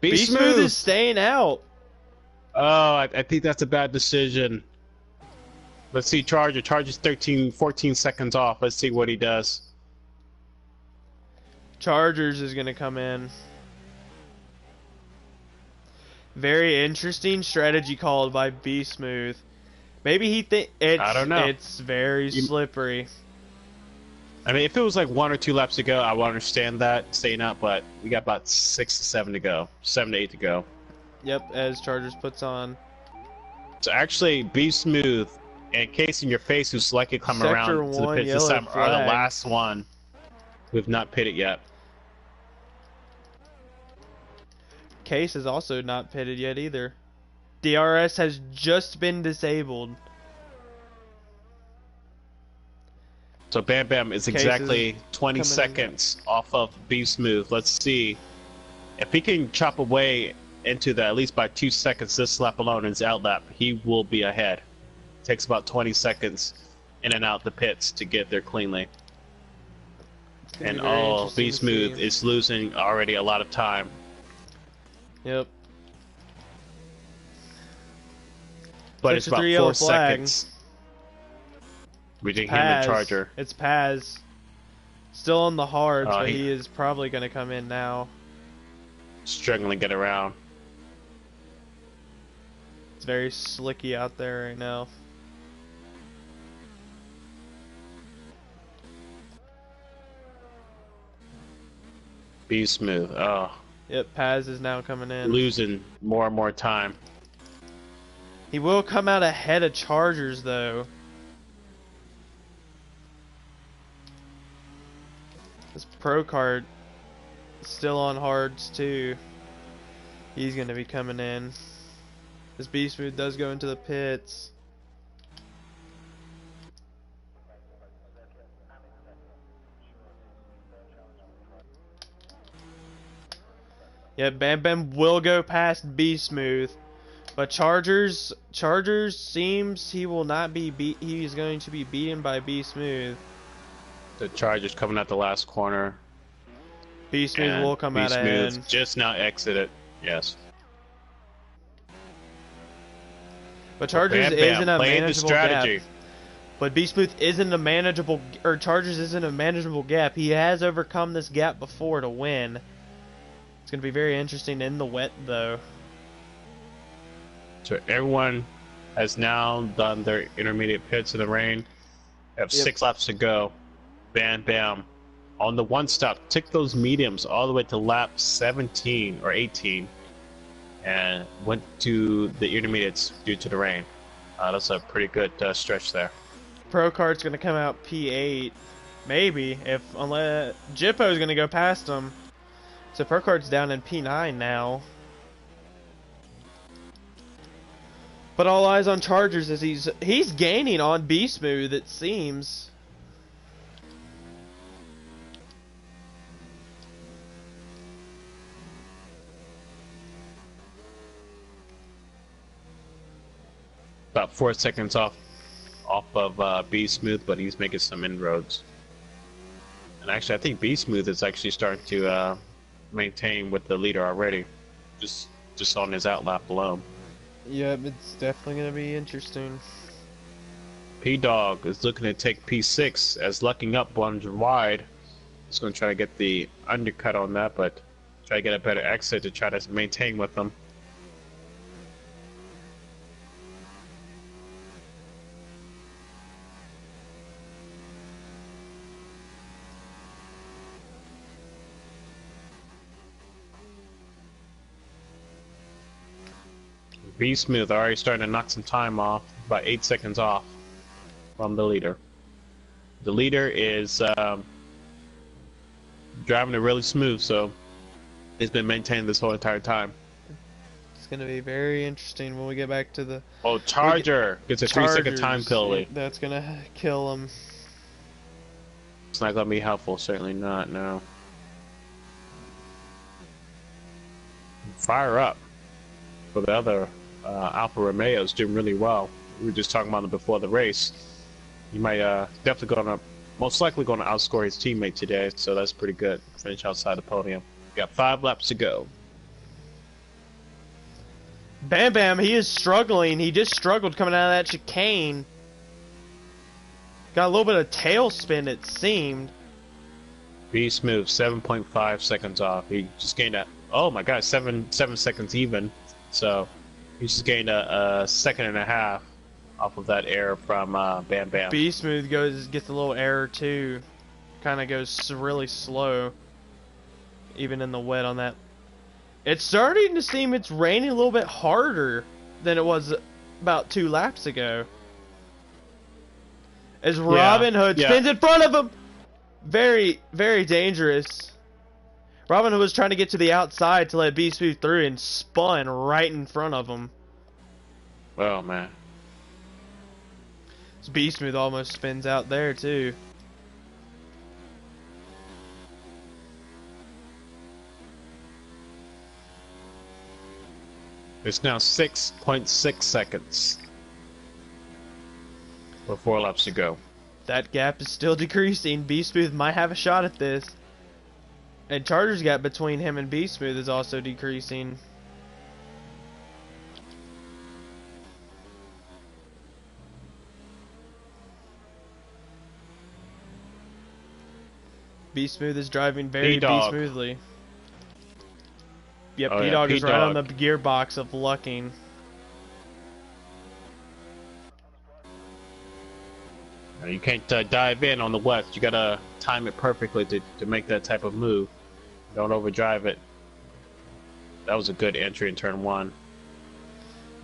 Be Smooth is staying out. Oh, I think that's a bad decision. Let's see Charger. Charger's 14 seconds off. Let's see what he does. Chargers is going to come in. Very interesting strategy called by B Smooth. Maybe he I don't know. It's very slippery. I mean, if it was like 1 or 2 laps to go, I would understand that staying out. But we got about 6 to 7 to go, 7 to 8 to go. Yep, as Chargers puts on. So actually, Be Smooth and Case in Your Face, who's likely come around to the pits this time, are the last one who have not pitted yet. Case is also not pitted yet either. DRS has just been disabled. So Bam Bam is exactly 20 seconds off of Be Smooth. Let's see if he can chop away into that at least by 2 seconds this lap alone in his out lap. He will be ahead. Takes about 20 seconds in and out the pits to get there cleanly. And Be Smooth is losing already a lot of time. Yep. But it's about 4 seconds. We didn't hit the Charger. It's Paz. Still on the hards, but he is probably going to come in now. Struggling to get around. It's very slicky out there right now. Be Smooth. Oh, Yep, Paz is now coming in. losing more and more time. He will come out ahead of Chargers, though. This pro card still on hards, too. He's going to be coming in. This Beast Move does go into the pits. Yeah, Bam Bam will go past Beast Smooth. But Chargers seems he will not be beat. He is going to be beaten by B Smooth. The Chargers coming out the last corner. B Smooth will come out Smooth ahead. just now exited. Yes. But Chargers Bam Bam isn't a playing the manageable strategy. gap. But B Smooth isn't a manageable, or Chargers isn't a manageable gap. He has overcome this gap before to win. It's going to be very interesting in the wet, though. So everyone has now done their intermediate pits in the rain. They have 6 laps to go. Bam Bam. On the one stop, took those mediums all the way to lap 17 or 18 and went to the intermediates due to the rain. That's a pretty good stretch there. Pro card's going to come out P8. Maybe, unless Jippo's going to go past him. So Pro card's down in P9 now. But all eyes on Chargers as he's gaining on B Smooth, it seems. About 4 seconds off of B Smooth, but he's making some inroads. And actually, I think B Smooth is actually starting to maintain with the leader already, just on his outlap alone. Yep, it's definitely going to be interesting. P-Dog is looking to take P6 as lucking up 100 wide. He's going to try to get the undercut on that, but try to get a better exit to try to maintain with them. B Smooth already starting to knock some time off, about 8 seconds off from the leader. The leader is driving it really smooth, so he's been maintaining this whole entire time. It's going to be very interesting when we get back to the... Oh, Charger gets a 3-second time penalty. That's going to kill him. It's not going to be helpful, certainly not, no. Fire up for the other Alfa Romeo's doing really well. We were just talking about it before the race. He might definitely most likely going to outscore his teammate today, so that's pretty good. Finish outside the podium. Got 5 laps to go. Bam Bam, he is struggling. He just struggled coming out of that chicane. Got a little bit of tail spin, it seemed. B Smooth, 7.5 seconds off. He just gained oh my god, 7 seconds even. So he just gained a second and a half off of that error from Bam Bam. B Smooth gets a little error too. Kind of goes really slow, even in the wet on that. It's starting to seem it's raining a little bit harder than it was about 2 laps ago. As Robin Hood spins in front of him, very, very dangerous. Robin Hood was trying to get to the outside to let B Smooth through and spun right in front of him. Oh man. B Smooth almost spins out there too. It's now 6.6 seconds with 4 laps to go. That gap is still decreasing. B Smooth might have a shot at this. And Charger's gap between him and B Smooth is also decreasing. B Smooth is driving very B smoothly. Yep, P-Dog is right on the gearbox of lucking. You can't dive in on the west. You gotta time it perfectly to make that type of move. Don't overdrive it. that was a good entry in turn one.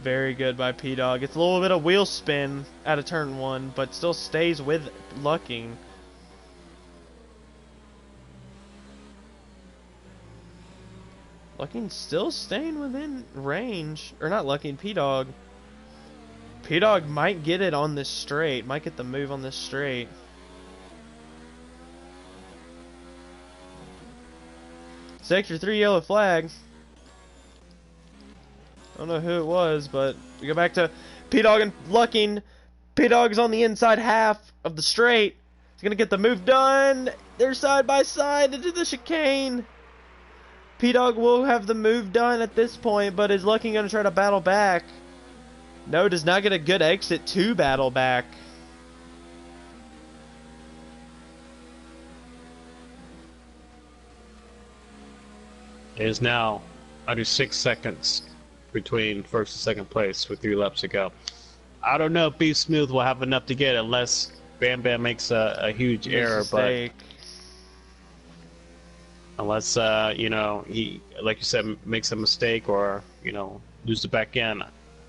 Very good by P-Dog. Gets a little bit of wheel spin out of turn one, but still stays with Lucking. Lucking still staying within range. Or not Lucking, P-Dog. P-Dog might get it on this straight. Might get the move on this straight. Sector 3 yellow flag. I don't know who it was, but we go back to P-Dog and Lucking. P-Dog's on the inside half of the straight. He's going to get the move done. They're side by side into the chicane. P-Dog will have the move done at this point, but is Lucking going to try to battle back? No, does not get a good exit to battle back. It is now under 6 seconds between first and second place with 3 laps to go. I don't know if Be Smooth will have enough to get unless Bam Bam makes a huge error, Mistake. but unless you know, he, like you said, makes a mistake or, you know, lose the back end,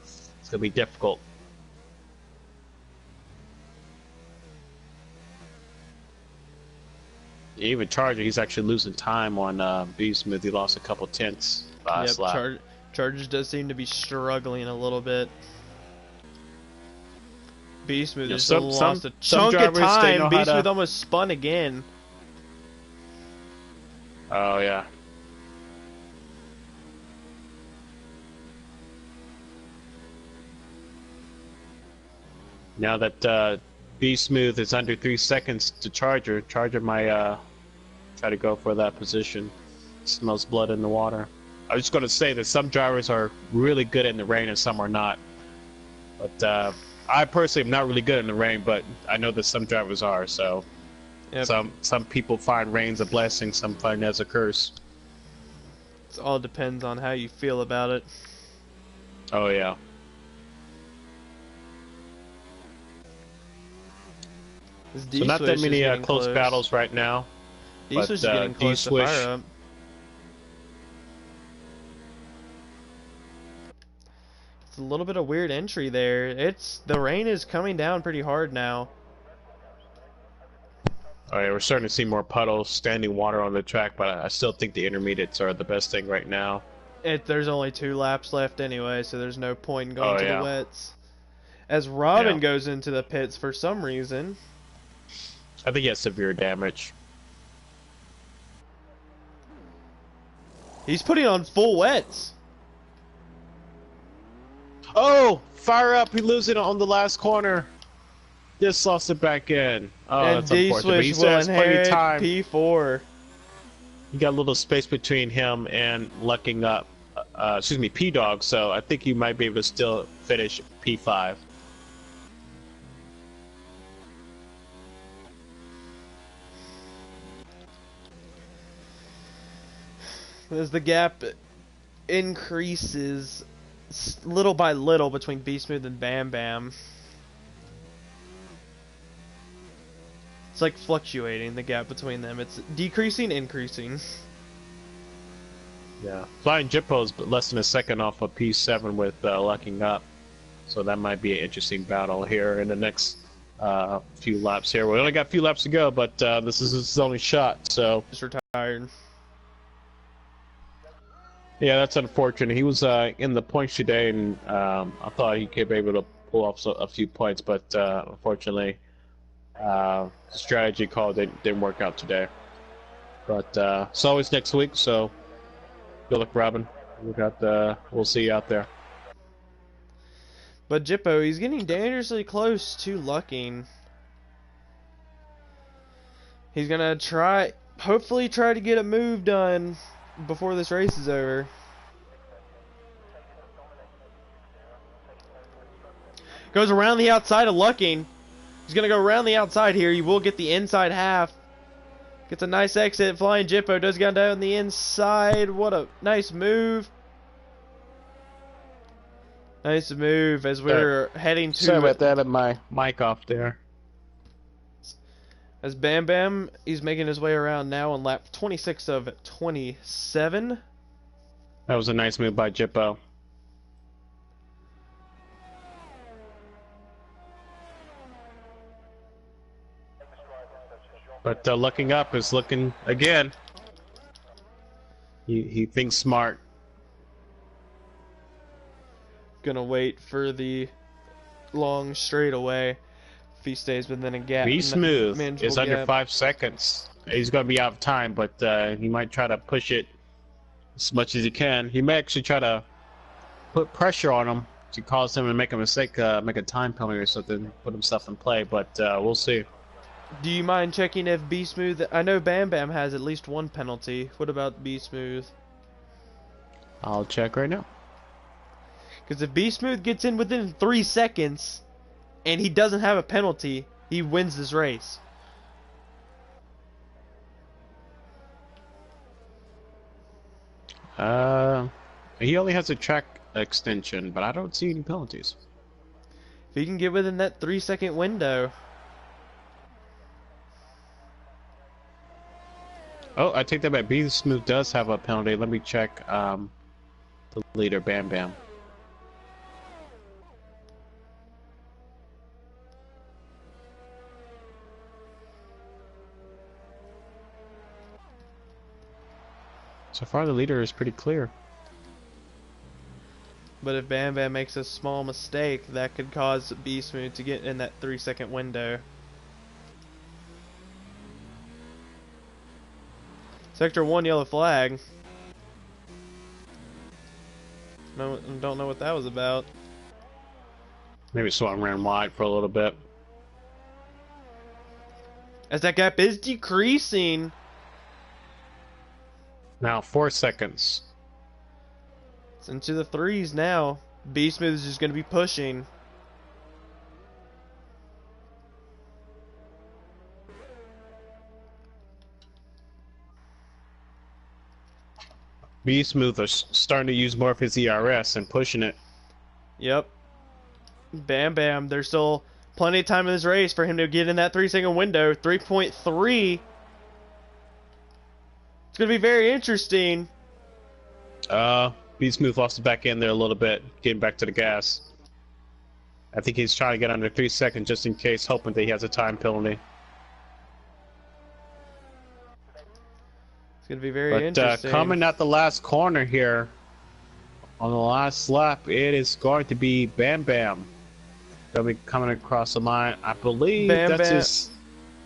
it's gonna be difficult. Even Charger, he's actually losing time on Be Smooth. He lost a couple tenths last lap. Chargers does seem to be struggling a little bit. Be Smooth Yeah, just some lost a chunk of drivers, they know time. Be how to- Smooth almost spun again. Oh yeah. Now that Be Smooth is under 3 seconds to Charger, Charger might try to go for that position. Smells blood in the water. I was just going to say that some drivers are really good in the rain and some are not. But I personally am not really good in the rain, but I know that some drivers are. So Yep. some people find rain's a blessing, some find it as a curse. It all depends on how you feel about it. Oh yeah. This So not that D-Swish is many getting close battles right now. D-Swish is getting close to D-Swish- fire up. It's a little bit of weird entry there. The rain is coming down pretty hard now. Oh yeah, we're starting to see more puddles, standing water on the track, but I still think the intermediates are the best thing right now. There's only 2 laps left anyway, so there's no point in going Oh, to yeah. the wets. As Robin Yeah. goes into the pits for some reason. I think he has severe damage. He's putting on full wets. Oh, fire up! He loses it on the last corner. Just lost it back in. Oh, And that's unfortunate. But he D-Swish still will has plenty of inherit time. P4. He got a little space between him and lucking up. Excuse me, P-Dog. So I think he might be able to still finish P5. As the gap increases little by little between Be Smooth and Bam Bam. It's like fluctuating, the gap between them. It's decreasing, increasing. Yeah. Flying Jippo's less than a second off of P7 with lucking up. So that might be an interesting battle here in the next few laps here. We only got a few laps to go, but this is his only shot, so... Just retired. Yeah, that's unfortunate. He was in the points today, and I thought he could be able to pull off a few points, but unfortunately, the strategy call didn't work out today. But it's always next week, so good luck, Robin. We'll see you out there. But Jippo, he's getting dangerously close to lucking. He's gonna hopefully try to get a move done before this race is over. Goes around the outside of lucking. He's gonna go around the outside here. He will get the inside half. Gets a nice exit. Flying Jippo does go down the inside. What a nice move. Nice move as we're heading to... Sorry about that, I had my mic off there. As Bam Bam, he's making his way around now on lap 26 of 27. That was a nice move by Jippo. But looking up is looking again. He thinks smart. Gonna wait for the long straightaway. If he stays within a gap, Be smooth. It's manageable under gap. 5 seconds. He's gonna be out of time, but he might try to push it as much as he can. He may actually try to put pressure on him to cause him to make a mistake, make a time penalty or something, put himself in play. But we'll see. Do you mind checking if B Smooth? I know Bam Bam has at least one penalty. What about B Smooth? I'll check right now. Because if B Smooth gets in within 3 seconds and he doesn't have a penalty, he wins this race. He only has a track extension, but I don't see any penalties. If he can get within that 3-second window. Oh, I take that back. B Smooth does have a penalty. Let me check the leader, Bam Bam. So far, the leader is pretty clear. But if Bam Bam makes a small mistake, that could cause B Smooth to get in that 3-second window. Sector 1 yellow flag. No, don't know what that was about. Maybe Swan ran wide for a little bit. As that gap is decreasing. Now 4 seconds. It's into the 3s now. B Smooth is just going to be pushing. B Smooth is starting to use more of his ERS and pushing it. Yep. Bam Bam. There's still plenty of time in this race for him to get in that 3-second window. 3.3. It's going to be very interesting. B Smooth lost the back end there a little bit, getting back to the gas. I think he's trying to get under 3 seconds just in case, hoping that he has a time penalty. It's going to be very interesting. Coming at the last corner here, on the last lap, it is going to be Bam Bam. They'll be coming across the line. I believe Bam that's Bam. his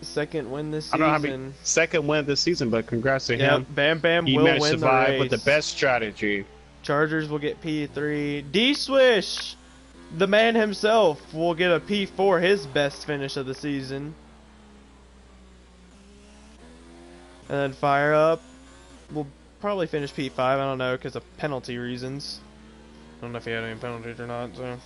Second win this I season. don't know how many second win this season, but congrats to Yep, him. Bam Bam He will managed win to the survive race. with the best strategy. Chargers will get P3. D-Swish, the man himself, will get a P4, his best finish of the season. And then Fire Up will probably finish P5. I don't know, because of penalty reasons. I don't know if he had any penalties or not, so...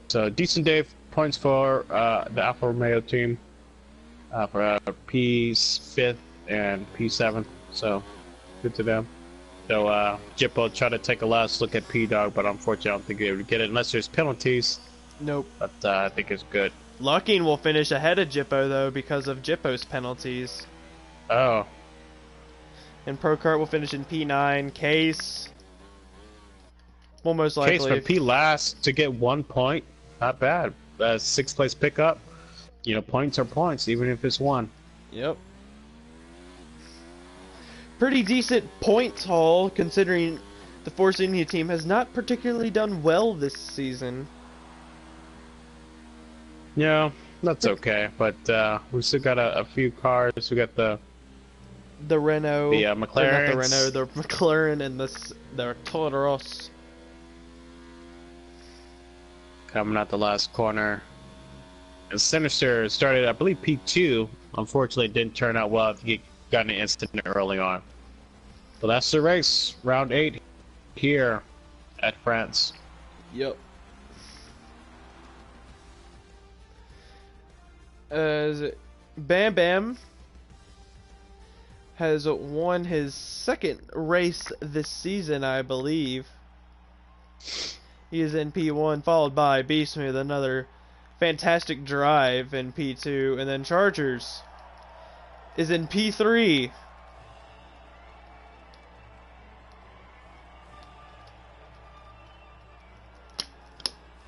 So decent day points for the Alfa Romeo team for P5th and P7th. So good to them. So Jippo tried to take a last look at P Dog, but unfortunately I don't think he would get it unless there's penalties. Nope. But I think it's good. Lucking will finish ahead of Jippo though because of Jippo's penalties. Oh. And Procart will finish in P9. Case will most likely. Case for P last to get 1 point. Not bad. 6th place pickup. You know, points are points, even if it's 1. Yep. Pretty decent points haul, considering the Force India team has not particularly done well this season. Yeah, that's okay. But we still got a few cars. We got the Renault, the or not McLaren, the Renault, the McLaren, and the Toros. coming out the last corner. And Sinister started, I believe, P2. Unfortunately, it didn't turn out well. He got an incident early on. But that's the race. Round 8 here at France. Yep. As Bam Bam has won his second race this season, I believe. He is in P1, followed by B Smooth, another fantastic drive in P2, and then Chargers is in P3.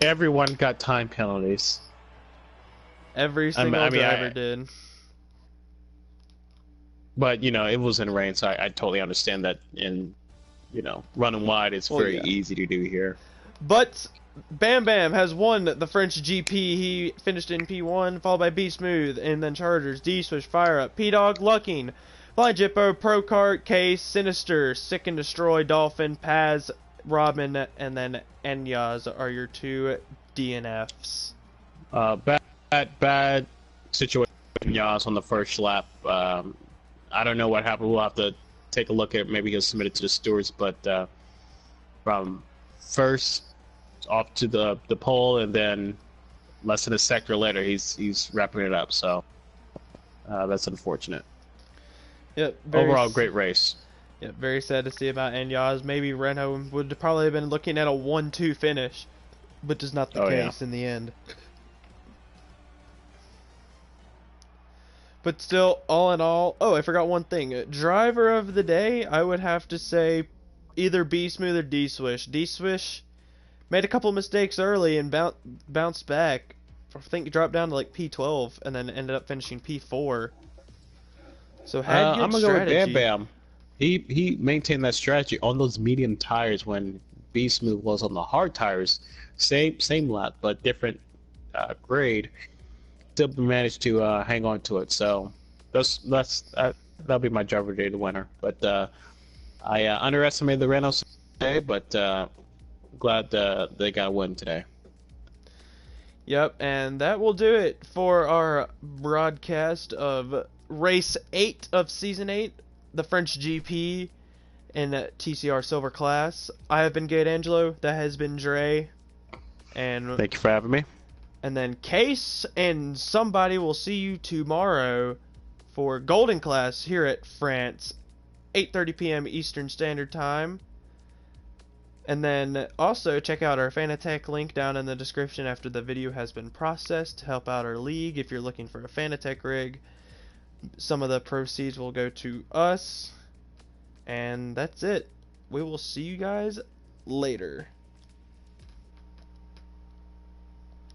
Everyone got time penalties. Every I mean, single driver did. but it was in rain, so I totally understand that. And running wide is Well, very yeah. easy to do here. But Bam Bam has won the French GP. He finished in P1, followed by B Smooth, and then Chargers, D Swish, Fire Up, P Dog, Lucking, Fly Jippo, Pro Kart, Case, Sinister, Sick and Destroy, Dolphin, Paz, Robin, and then Enyas are your two DNFs. Bad situation, Yas, on the first lap. I don't know what happened. We'll have to take a look at it. Maybe he'll submit it to the stewards. But from first off to the pole, and then less than a sector later, he's wrapping it up. So that's unfortunate. Yep. Overall, great race. Yep. Very sad to see about Enyas. Maybe Renault would probably have been looking at a 1-2 finish, but just not the case in the end. But still, all in all, oh, I forgot one thing. Driver of the day, I would have to say either B Smooth or D Swish. D Swish made a couple mistakes early and bounced back. I think dropped down to like P12 and then ended up finishing P4. So had good I'm gonna strategy. go with Bam Bam. He maintained that strategy on those medium tires when B Smooth was on the hard tires. Same lap, but different grade. Still managed to hang on to it. So that'll be my driver day, the winner. But I underestimated the Renault today, but glad they got a win today. Yep, and that will do it for our broadcast of Race 8 of Season 8, the French GP in TCR Silver Class. I have been Gate Angelo, that has been Dre, and thank you for having me. And then Case and somebody will see you tomorrow for Golden Class here at France, 8:30 p.m. Eastern Standard Time. And then also check out our Fanatec link down in the description after the video has been processed to help out our league if you're looking for a Fanatec rig. Some of the proceeds will go to us. And that's it. We will see you guys later.